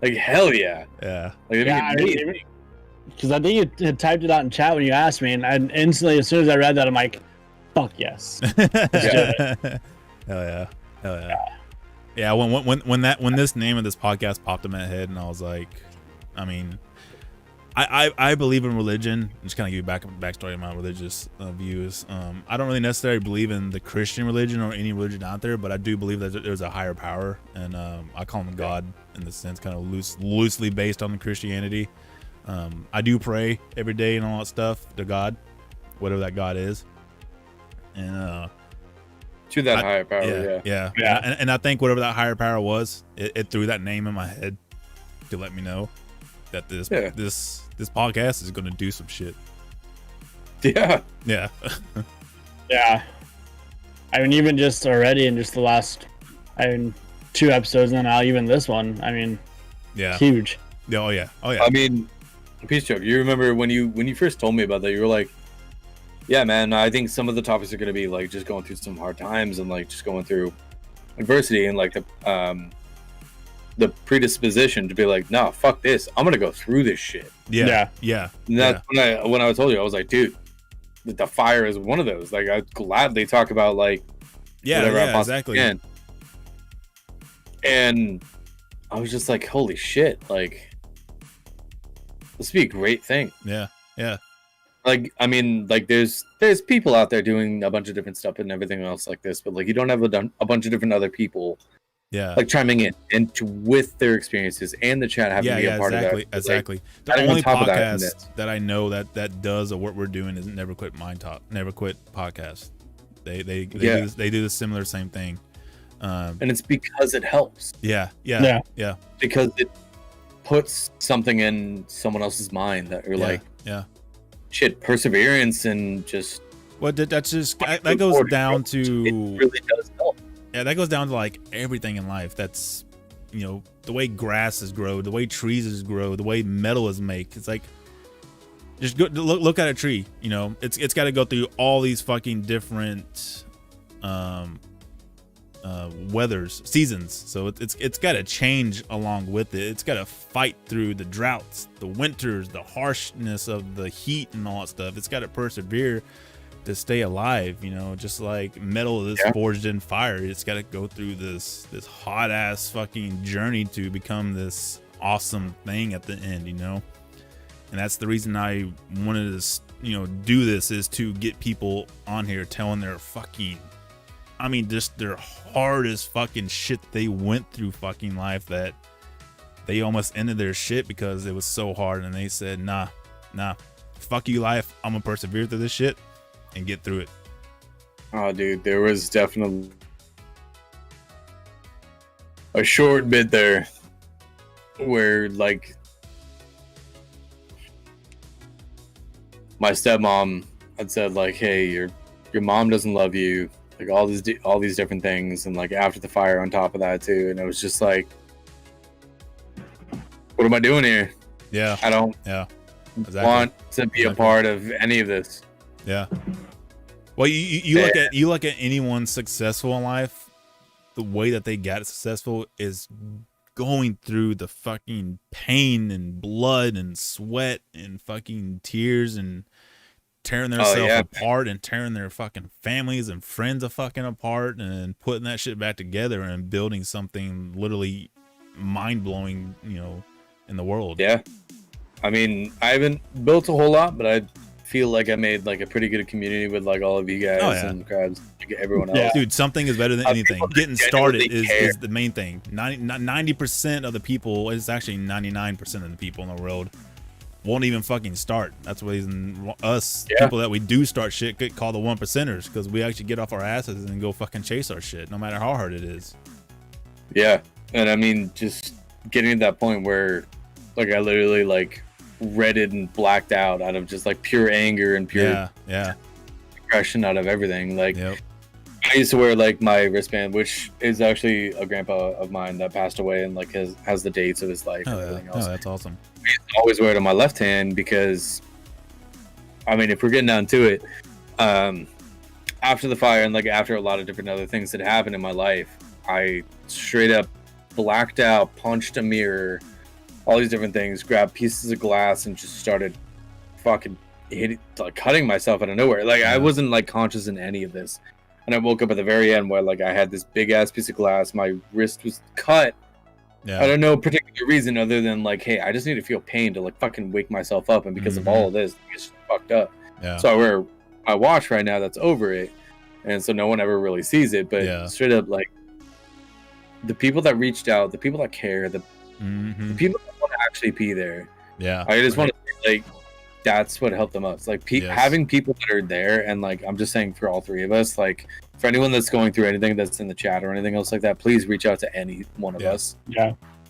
Like, hell yeah. Yeah. Like, because I think you had typed it out in chat when you asked me, and I instantly, as soon as I read that, I'm like, fuck yes. Hell yeah. Yeah, when this name of this podcast popped in my head, and I was like, I mean, I believe in religion. I'm just kind of give you backstory of my religious views. I don't really necessarily believe in the Christian religion or any religion out there, but I do believe that there's a higher power, and I call him God in the sense, kind of loosely based on the Christianity. I do pray every day and all that stuff to God, whatever that God is, and to that higher power. Yeah. And I think whatever that higher power was, it threw that name in my head to let me know that this podcast is going to do some shit. Yeah. Yeah. Yeah. I mean, even just already in just the last, 2 episodes, and now even this one. I mean, yeah, huge. Oh yeah. I mean, P-Stroke, you remember when you first told me about that, you were like, yeah, man, I think some of the topics are going to be like just going through some hard times and like just going through adversity, and like the the predisposition to be like, nah, fuck this. I'm gonna go through this shit. Yeah. And that's when I told you, I was like, dude, the fire is one of those. Like, I'd gladly talk about like whatever I possibly can. And I was just like, holy shit, like this would be a great thing. Yeah. Like, I mean, like there's people out there doing a bunch of different stuff and everything else like this, but like you don't have a bunch of different other people like chiming in and with their experiences and the chat having to be a part of that. Exactly. Like, the only podcast that I know that does what we're doing is Never Quit podcast. They do the similar same thing. And it's because it helps. Yeah. Because it puts something in someone else's mind that you're like, shit, perseverance and just. Well, that's just that goes down to. It really does help. Yeah, that goes down to like everything in life. That's, you know, the way grasses grow, the way trees grow, the way metal is made. It's like, just look at a tree. You know, it's got to go through all these fucking different weathers, seasons. So it's got to change along with it. It's got to fight through the droughts, the winters, the harshness of the heat and all that stuff. It's got to persevere to stay alive, you know, just like metal that's forged in fire. It's got to go through this hot ass fucking journey to become this awesome thing at the end, you know. And that's the reason I wanted to, you know, do this, is to get people on here telling their fucking, I mean, just their hardest fucking shit they went through fucking life, that they almost ended their shit because it was so hard, and they said, nah, fuck you life, I'm gonna persevere through this shit and get through it. Oh, dude, there was definitely a short bit there where, like, my stepmom had said, like, hey, your mom doesn't love you, like all these different things, and like after the fire on top of that too, and it was just like, what am I doing here? Yeah, I don't want to be a part of any of this. Yeah. Well, you look at anyone successful in life, the way that they got successful is going through the fucking pain and blood and sweat and fucking tears and tearing themselves apart and tearing their fucking families and friends apart and putting that shit back together and building something literally mind-blowing, you know, in the world. Yeah. I mean, I haven't built a whole lot, but I feel like I made like a pretty good community with like all of you guys and crowds, like everyone else. Dude, something is better than anything. Getting started is the main thing. 90% of the people, it's actually 99% of the people in the world won't even fucking start. That's why us people that we do start shit get called the 1%ers, because we actually get off our asses and go fucking chase our shit, no matter how hard it is. Yeah, and I mean, just getting to that point where, like, I literally like redded and blacked out of just like pure anger and pure depression out of everything. Like, I used to wear like my wristband, which is actually a grandpa of mine that passed away, and like has the dates of his life and everything else. Oh, that's awesome. I used to always wear it on my left hand because, I mean, if we're getting down to it, after the fire and like after a lot of different other things that happened in my life, I straight up blacked out, punched a mirror, all these different things, grabbed pieces of glass and just started fucking cutting myself out of nowhere. Like, I wasn't like conscious in any of this. And I woke up at the very end where like I had this big ass piece of glass, my wrist was cut. I don't know particular reason other than like, hey, I just need to feel pain to like fucking wake myself up, and because of all of this, it's fucked up. So I wear my watch right now that's over it, and so no one ever really sees it, but straight up, like, the people that reached out, the people that care, the people that want to actually be there, I just want to say, like, that's what helped them up. It's like having people that are there, and like, I'm just saying for all three of us, like, for anyone that's going through anything that's in the chat or anything else like that, please reach out to any one of us.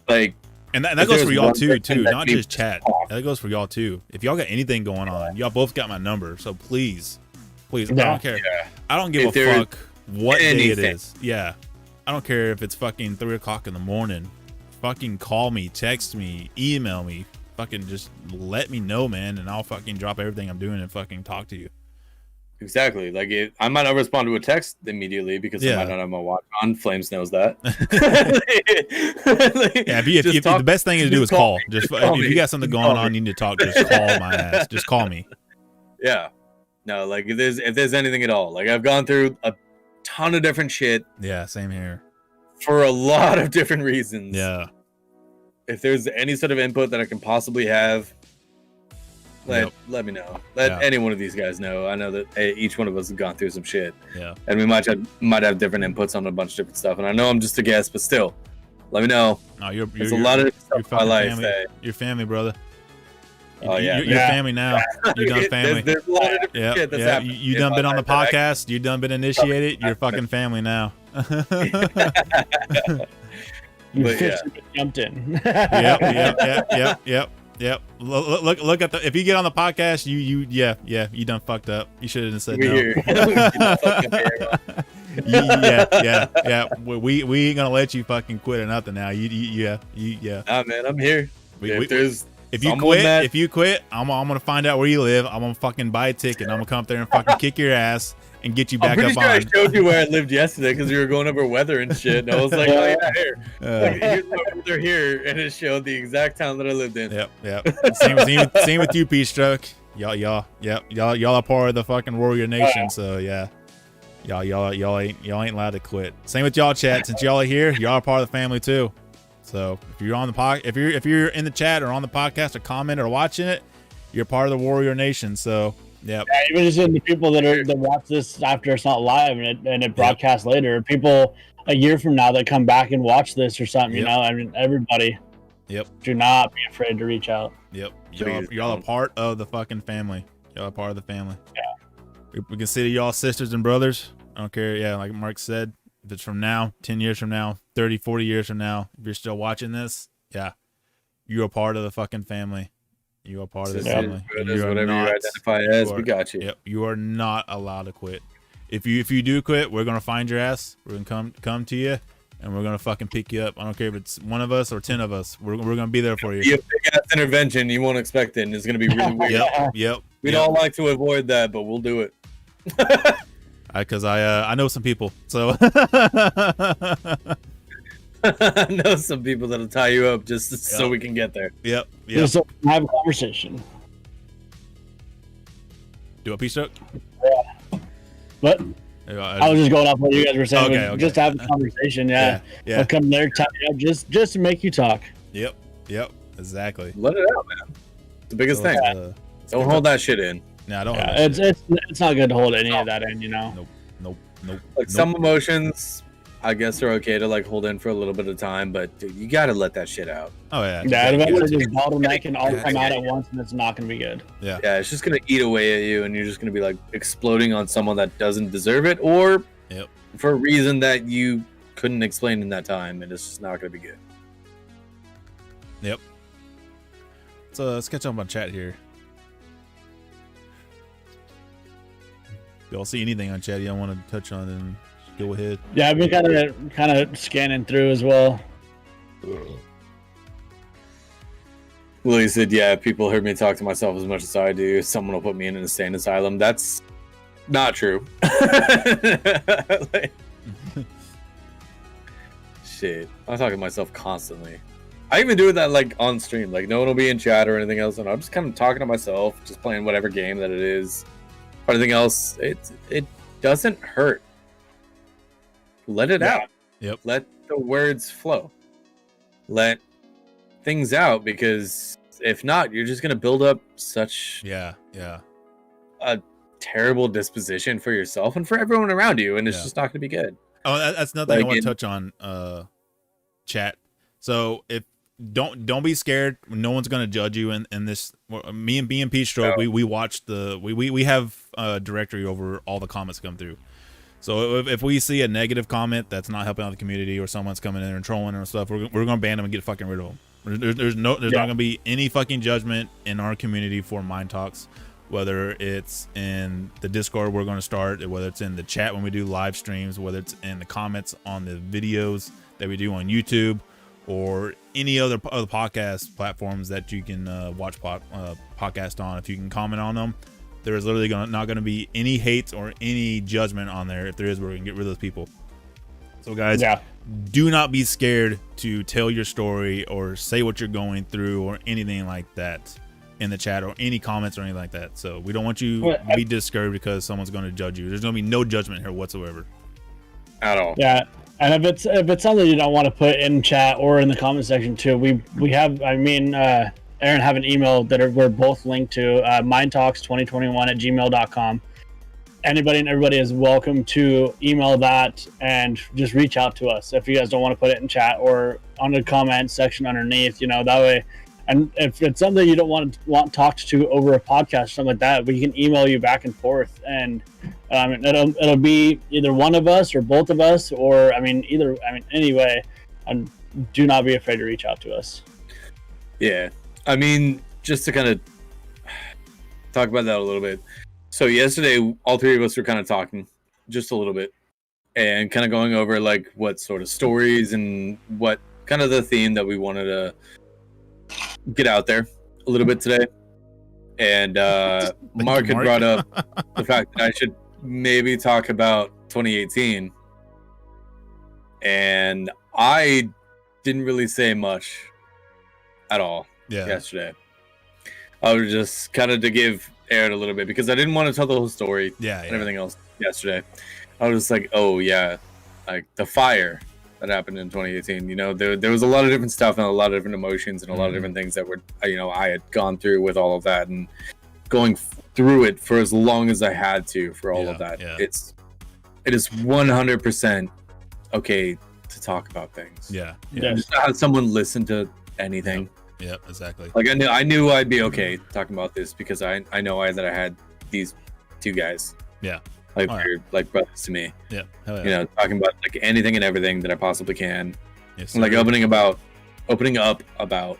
Like, and that goes for y'all too, not just chat. That goes for y'all too. If y'all got anything going on, y'all both got my number, so please, I don't care. I don't give a fuck what day it is. I don't care if it's fucking 3 o'clock in the morning. Fucking call me, text me, email me. Fucking just let me know, man, and I'll fucking drop everything I'm doing and fucking talk to you. Exactly. Like I might not respond to a text immediately because I might not have my watch on. Flames knows that. If the best thing to do is call. Just if you got something going on, you need to talk. Just call my ass. Just call me. Yeah. No, like if there's anything at all, like I've gone through a ton of different shit. Yeah, same here. For a lot of different reasons. Yeah. If there's any sort of input that I can possibly have, let me know. Let any one of these guys know. I know that each one of us has gone through some shit. Yeah. And we might have different inputs on a bunch of different stuff. And I know I'm just a guest, but still, let me know. No, you're there's a lot of stuff in my life. Family. Your family, brother. You're family now. You done family. There's a lot of different shit that's happening. You done been on the podcast. You done been initiated. You're fucking family now. You jumped in. Yep. Look at if you get on the podcast, you done fucked up. You should have said no. Yeah. We ain't gonna let you fucking quit or nothing now. Yeah. Nah, man, I'm here. If you quit, I'm gonna find out where you live. I'm gonna fucking buy a ticket. I'm gonna come up there and fucking kick your ass and get you back up on. I'm pretty sure I showed you where I lived yesterday because we were going over weather and shit. And I was like, oh yeah, here. Here's my weather here, and it showed the exact town that I lived in. Yep. Same with you, Peach Stroke. Y'all are part of the fucking Warrior Nation. So yeah, y'all ain't allowed to quit. Same with y'all, chat. Since y'all are here, y'all are part of the family too. So if you're on the if you're in the chat or on the podcast or comment or watching it, you're part of the Warrior Nation. So yeah, even just in the people that watch this after it's not live and it broadcasts later, people a year from now that come back and watch this or something, you know, I mean, everybody. Yep. Do not be afraid to reach out. Yep. Y'all are part of the fucking family. Y'all are part of the family. Yeah. We consider y'all sisters and brothers. I don't care. Yeah, like Mark said, if it's from now, 10 years from now, 30, 40 years from now, if you're still watching this, yeah, you're a part of the fucking family. You are part of the family. Whatever you identify as, we got you. Yep. You are not allowed to quit. If you do quit, we're gonna find your ass. We're gonna come to you, and we're gonna fucking pick you up. I don't care if it's one of us or 10 of us. We're gonna be there for you. Be a big ass intervention you won't expect it, and it's gonna be really weird. Yep. We don't like to avoid that, but we'll do it. Because I know some people, so I know some people that'll tie you up just so we can get there. Yep. Just have a conversation. Do a piece of. Yeah. But I was just going off what you guys were saying. Okay. Just have a conversation. Yeah. I'll come there, tie you up, just to make you talk. Yep. Exactly. Let it out, man. It's the biggest thing. Don't hold that shit in. No, don't. It's not good to hold any of that in, you know. Nope. Like some emotions, I guess are okay to like hold in for a little bit of time, but dude, you gotta let that shit out. Oh yeah. Yeah, eventually just bottleneck and all come out at once, and it's not gonna be good. Yeah. Yeah, it's just gonna eat away at you, and you're just gonna be like exploding on someone that doesn't deserve it, or for a reason that you couldn't explain in that time, and it's just not gonna be good. Yep. So let's catch up on chat here. Y'all see anything on chat you don't want to touch on, then go ahead. Yeah, I've been kind of scanning through as well. Willie said, yeah, if people heard me talk to myself as much as I do, someone will put me in an insane asylum. That's not true. Shit. I talk to myself constantly. I even do that like on stream. Like no one will be in chat or anything else, and I'm just kind of talking to myself, just playing whatever game that it is. Anything else, it doesn't hurt. Let it out. Yep. Let the words flow. Let things out, because if not, you're just gonna build up such a terrible disposition for yourself and for everyone around you, and it's just not gonna be good. Oh, that's another thing I want to touch on. Chat. So if don't be scared. No one's gonna judge you in this. Me and Peach Stroke, we watched we have a directory over all the comments that come through. So if we see a negative comment that's not helping out the community, or someone's coming in and trolling and stuff, we're gonna ban them and get fucking rid of them. There's not gonna be any fucking judgment in our community for MindTalks, whether it's in the Discord we're gonna start, whether it's in the chat when we do live streams, whether it's in the comments on the videos that we do on YouTube, or any other podcast platforms that you can watch podcast on. If you can comment on them, There is literally not going to be any hate or any judgment on there. If there is, we're going to get rid of those people. So guys, do not be scared to tell your story or say what you're going through or anything like that in the chat or any comments or anything like that. So we don't want you to be discouraged because someone's going to judge you. There's going to be no judgment here whatsoever. At all. Yeah. And if it's something you don't want to put in chat or in the comment section too, we have, Aaron have an email that we're both linked to, mindtalks2021@gmail.com. Anybody and everybody is welcome to email that and just reach out to us if you guys don't want to put it in chat or on the comment section underneath, that way. And if it's something you don't want talked to over a podcast or something like that, we can email you back and forth, and it'll be either one of us or both of us, or anyway. And do not be afraid to reach out to us. Yeah, just to kind of talk about that a little bit. So yesterday, all three of us were kind of talking just a little bit and kind of going over like what sort of stories and what kind of the theme that we wanted to get out there a little bit today. And Mark had brought up the fact that I should maybe talk about 2018. And I didn't really say much at all yesterday. I was just kind of to give Aaron a little bit because I didn't want to tell the whole story and everything else yesterday. I was just like, oh yeah, like the fire that happened in 2018. There was a lot of different stuff and a lot of different emotions and a lot of different things that were, I had gone through with all of that and going through it for as long as I had to for all of that. Yeah. It is 100% okay to talk about things. Yeah. Just to have someone listen to anything. Yep, exactly. Like I knew I'd be okay talking about this because I know that I had these two guys. Yeah. They're like brothers to me. Yeah. Hell yeah. Talking about like anything and everything that I possibly can. Yes, like opening up about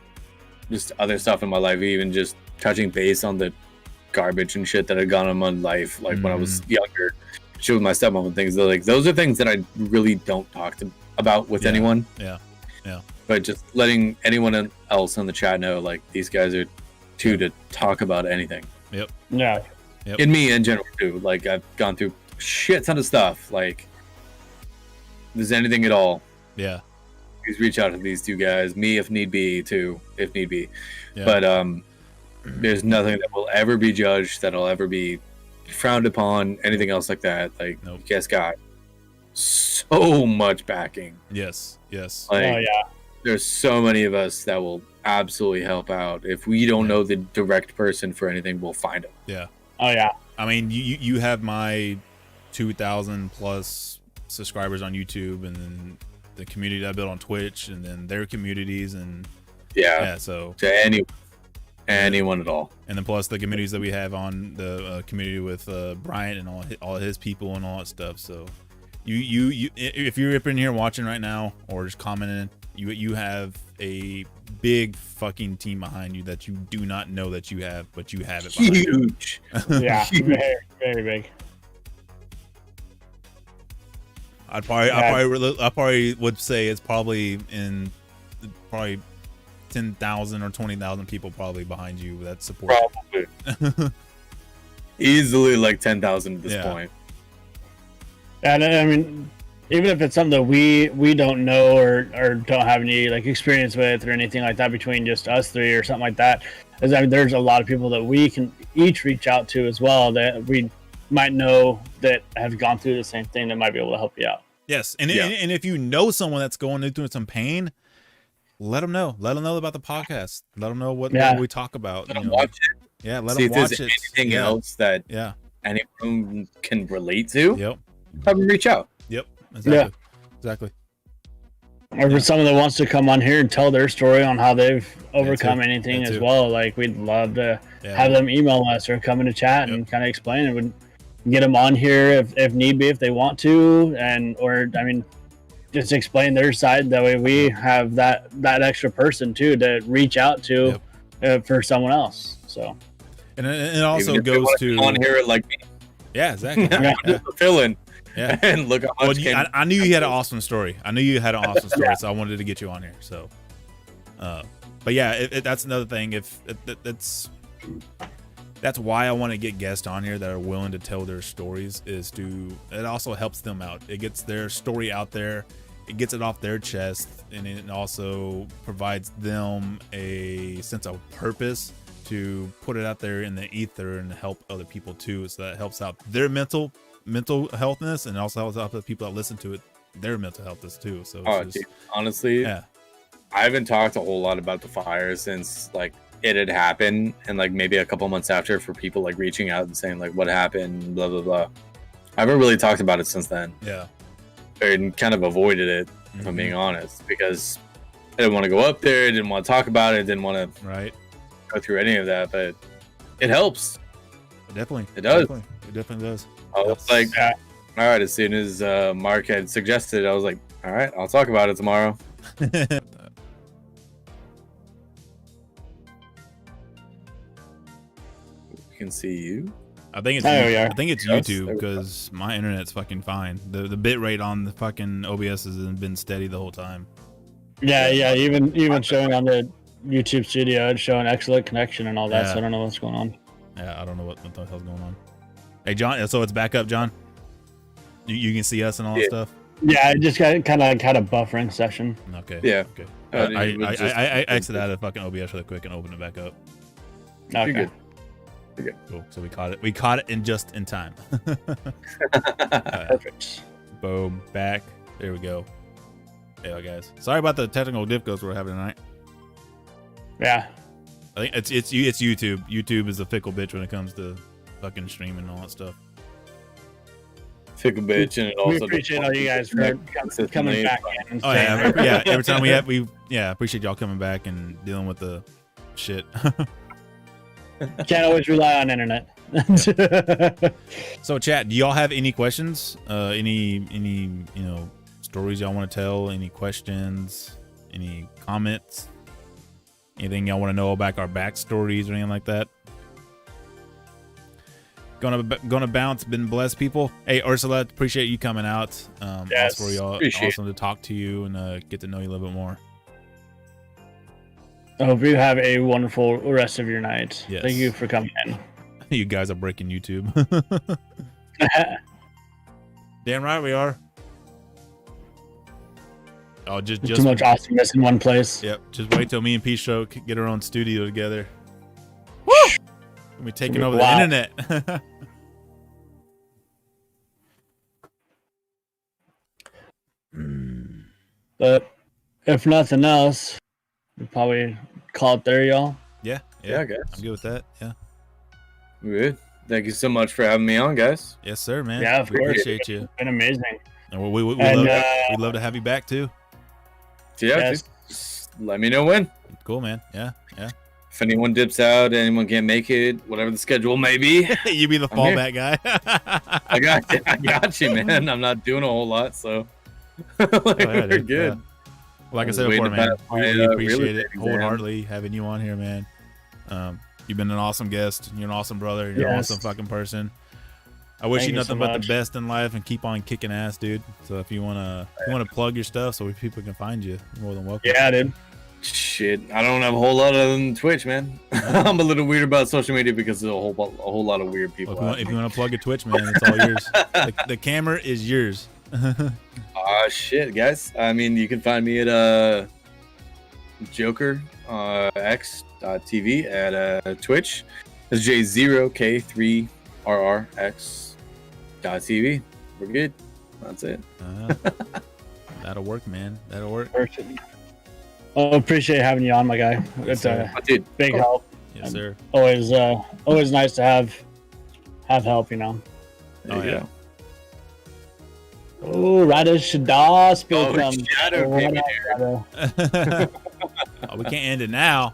just other stuff in my life, even just touching base on the garbage and shit that had gone on in my life, like when I was younger, shit with my stepmom and things. Like those are things that I really don't talk about with anyone. Yeah. But just letting anyone else in the chat know, like these guys are to talk about anything. Yep. Yeah. Yep. In me in general too. Like I've gone through shit ton of stuff. Like if there's anything at all. Yeah. Please reach out to these two guys. Me if need be too. If need be. Yeah. But there's nothing that will ever be judged, that'll ever be frowned upon, anything else like that. Like you guys got so much backing. Yes. Like, there's so many of us that will absolutely help out. If we don't know the direct person for anything, we'll find them. Yeah. Oh yeah. You have my 2,000 plus subscribers on YouTube, and then the community that I built on Twitch, and then their communities, and so to anyone at all. And then plus the communities that we have on the community with Bryant and all his people and all that stuff. So you if you're up in here watching right now or just commenting, you have a big fucking team behind you that you do not know that you have, but you have it behind huge. Yeah, very, very big. I probably would say it's probably 10,000 or 20,000 people probably behind you that support. Probably. Easily like 10,000 at this point. And even if it's something that we don't know or don't have any like experience with or anything like that between just us three or something like that, there's a lot of people that we can each reach out to as well that we might know that have gone through the same thing that might be able to help you out. Yes, and if you know someone that's going through some pain, let them know. Let them know about the podcast. Let them know what we talk about. Let them watch it. Yeah, let See them watch if there's it. anything else that anyone can relate to. Yep. Have them reach out. Yep. Exactly. Or for someone that wants to come on here and tell their story on how they've overcome anything as well, like we'd love to have them email us or come into chat and kind of explain it. We'd get them on here if need be, if they want to, just explain their side. That way we have that extra person too to reach out to for someone else. So, and it also goes to on here like me. Yeah, exactly. Just fill in. Yeah, and look how much. I knew you had an awesome story. So I wanted to get you on here. So, but yeah, that's another thing. If it's that's why I want to get guests on here that are willing to tell their stories. It also helps them out. It gets their story out there. It gets it off their chest, and it also provides them a sense of purpose to put it out there in the ether and help other people too. So that helps out their mental healthness, and also helps out the people that listen to it, their mental healthness too. So dude, honestly, yeah, I haven't talked a whole lot about the fire since like it had happened, and like maybe a couple months after, for people like reaching out and saying like what happened, blah blah blah. I haven't really talked about it since then. Yeah. And kind of avoided it, if I'm being honest, because I didn't want to go up there, I didn't want to talk about it, didn't want to go through any of that, but it helps. It definitely. It does. It definitely does. I was like, all right, as soon as Mark had suggested, I was like, all right, I'll talk about it tomorrow. We can see you. I think it's YouTube, because my internet's fucking fine. The bit rate on the fucking OBS has been steady the whole time. Yeah. Even showing on the YouTube studio, it's showing excellent connection and all that. So I don't know what's going on. Yeah, I don't know what the hell's going on. Hey, John. So it's back up, John. You can see us and all that stuff. Yeah, it just got kind of buffering session. Okay. Yeah. Okay. I exited out of fucking OBS really quick and opened it back up. Okay. You're good. Cool. So we caught it. We caught it in just in time. Perfect. Boom. Back. There we go. Yeah, guys. Sorry about the technical difficulties we're having tonight. Yeah. I think it's YouTube. YouTube is a fickle bitch when it comes to fucking streaming and all that stuff. Fickle bitch, and it also we appreciate all you guys for coming back in. Oh yeah. Every time appreciate y'all coming back and dealing with the shit. Can't always rely on internet. So, chat, do y'all have any questions? Any stories y'all want to tell? Any questions? Any comments? Anything y'all want to know about our backstories or anything like that? Gonna bounce. Been blessed, people. Hey, Ursula, appreciate you coming out. Yes, for y'all. Awesome to talk to you and get to know you a little bit more. I hope you have a wonderful rest of your night. Yes. Thank you for coming in. You guys are breaking YouTube. Damn right we are. Oh, just too much awesomeness in one place. Yep. Just wait till me and P-Show get our own studio together. Woo! We're taking over the internet. But if nothing else, we'll probably call it there, y'all. Yeah, I guess. I'm good with that. Yeah. Good. Thank you so much for having me on, guys. Yes, sir, man. Yeah, of we course. Appreciate you. It's been amazing. And we'd love to have you back too. Yeah, yes. Just let me know when. Cool, man. Yeah. If anyone dips out, anyone can't make it, whatever the schedule may be. You be the fallback guy. I got you, man. I'm not doing a whole lot, so we're good. Yeah. Like I said before, man, we appreciate it wholeheartedly having you on here, man. You've been an awesome guest. You're an awesome brother. You're an awesome fucking person. I wish you nothing but the best in life and keep on kicking ass, dude. So if you wanna plug your stuff so people can find you, you're more than welcome. Yeah, dude. Shit, I don't have a whole lot other than Twitch, man. I'm a little weird about social media because there's a whole lot of weird people. Well, if you want to plug your Twitch, man, it's all yours. The camera is yours. Shit, guys. I mean, you can find me at Joker X.TV at Twitch. It's J0K3RRX.TV. We're good. That's it. That'll work, man. That'll work. Oh, appreciate having you on, my guy. It's a big help. Yes, sir. Always nice to have help, you know. There you go. Oh, Radish Das. Shadow came in here. We can't end it now.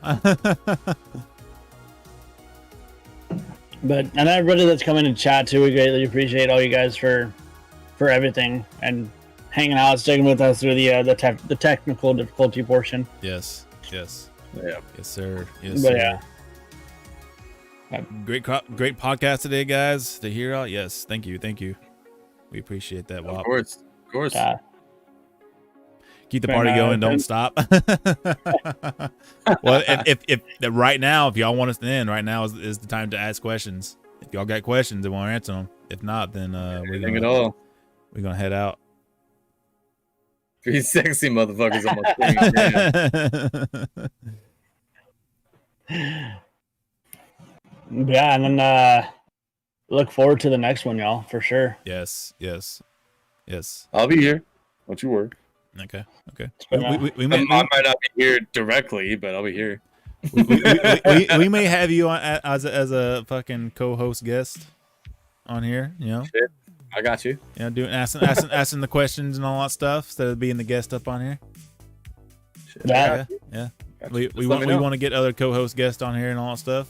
But and everybody that's coming to chat too, we greatly appreciate all you guys for everything and hanging out, sticking with us through the technical difficulty portion. Yes. Yeah. Yes, sir. Yes, but sir. yeah. Great podcast today, guys. To hear all, yes, thank you. We appreciate that. Of course. Keep the party going. Don't stop. Well, if right now, if y'all want us to end, right now is the time to ask questions. If y'all got questions, then we'll answer them. If not, then we're gonna head out. 3 sexy motherfuckers on my screen. Yeah, and then look forward to the next one, y'all, for sure. Yes. I'll be here. Don't you worry. Okay. I might not be here directly, but I'll be here. we may have you on as a fucking co-host guest on here. You know, shit, I got you. Yeah, asking the questions and all that stuff instead of being the guest up on here. Shit, yeah. We want to get other co-host guests on here and all that stuff.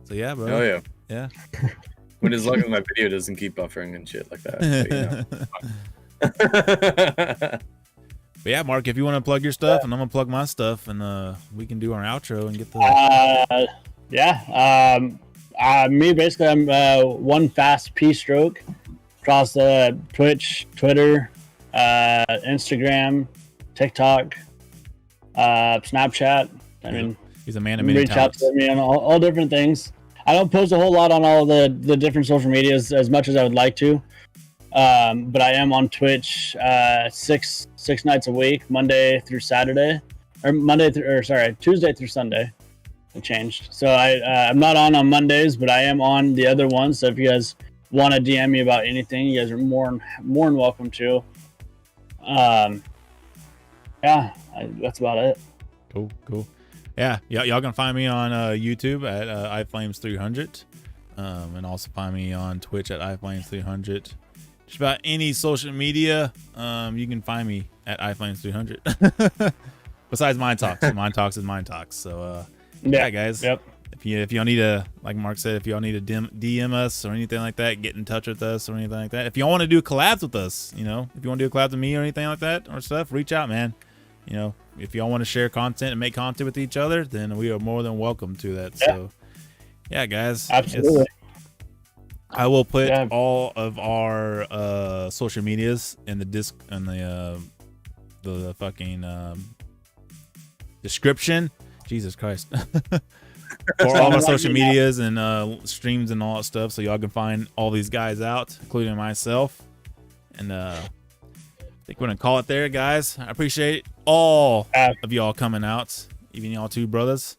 So yeah, bro. Oh yeah. When as long as my video doesn't keep buffering and shit like that. But, but yeah, Mark, if you want to plug your stuff and I'm gonna plug my stuff, and we can do our outro and get the. Me basically, I'm one fast P stroke across the Twitch, Twitter, Instagram, TikTok, Snapchat. I mean, he's a man of many reach talents. out to me on all different things. I don't post a whole lot on all the different social medias as much as I would like to. But I am on Twitch 6 nights a week, Monday through Saturday, or Tuesday through Sunday. It changed. So I'm not on Mondays, but I am on the other ones. So if you guys want to DM me about anything, you guys are more than welcome to. That's about it. Cool. Yeah, y'all can find me on YouTube at iFlames300, and also find me on Twitch at iFlames300. Just about any social media, you can find me at iFlames300. Besides MindTalks, MindTalks is MindTalks. So yeah, guys. Yep. If y'all need to, like Mark said, if y'all need to DM us or anything like that, get in touch with us or anything like that. If y'all want to do collabs with us, if you want to do a collab with me or anything like that or stuff, reach out, man. If y'all want to share content and make content with each other, then we are more than welcome to that. Yeah. So, yeah, guys. Absolutely. I will put all of our social medias in the the fucking description. Jesus Christ. For all my social medias and streams and all that stuff, so y'all can find all these guys out, including myself. And I think we're gonna call it there, guys. I appreciate all of y'all coming out, even y'all two brothers.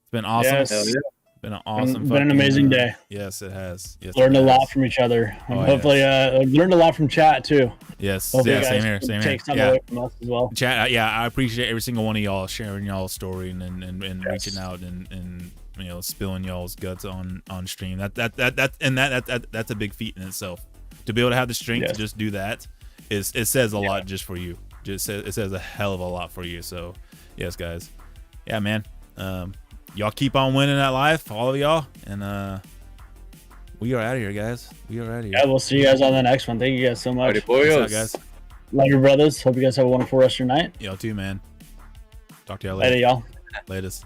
It's been awesome. Yes. Been an awesome. Been an amazing day. Yes, it has. Yes, learned a lot from each other. Hopefully, learned a lot from chat too. Yes. Hopefully Same here. Take something away from us as well. Chat. I appreciate every single one of y'all sharing y'all's story and reaching out and spilling y'all's guts on stream. That's a big feat in itself. To be able to have the strength to just do that it says a lot just for you. It says a hell of a lot for you. So yes, guys. Yeah, man. Y'all keep on winning that life, all of y'all, and we are out of here, guys. We are out of here. Yeah, we'll see you guys on the next one. Thank you guys so much. What's up, guys? Love your brothers. Hope you guys have a wonderful rest of your night. Y'all too, man. Talk to y'all later. Later, y'all. Latest.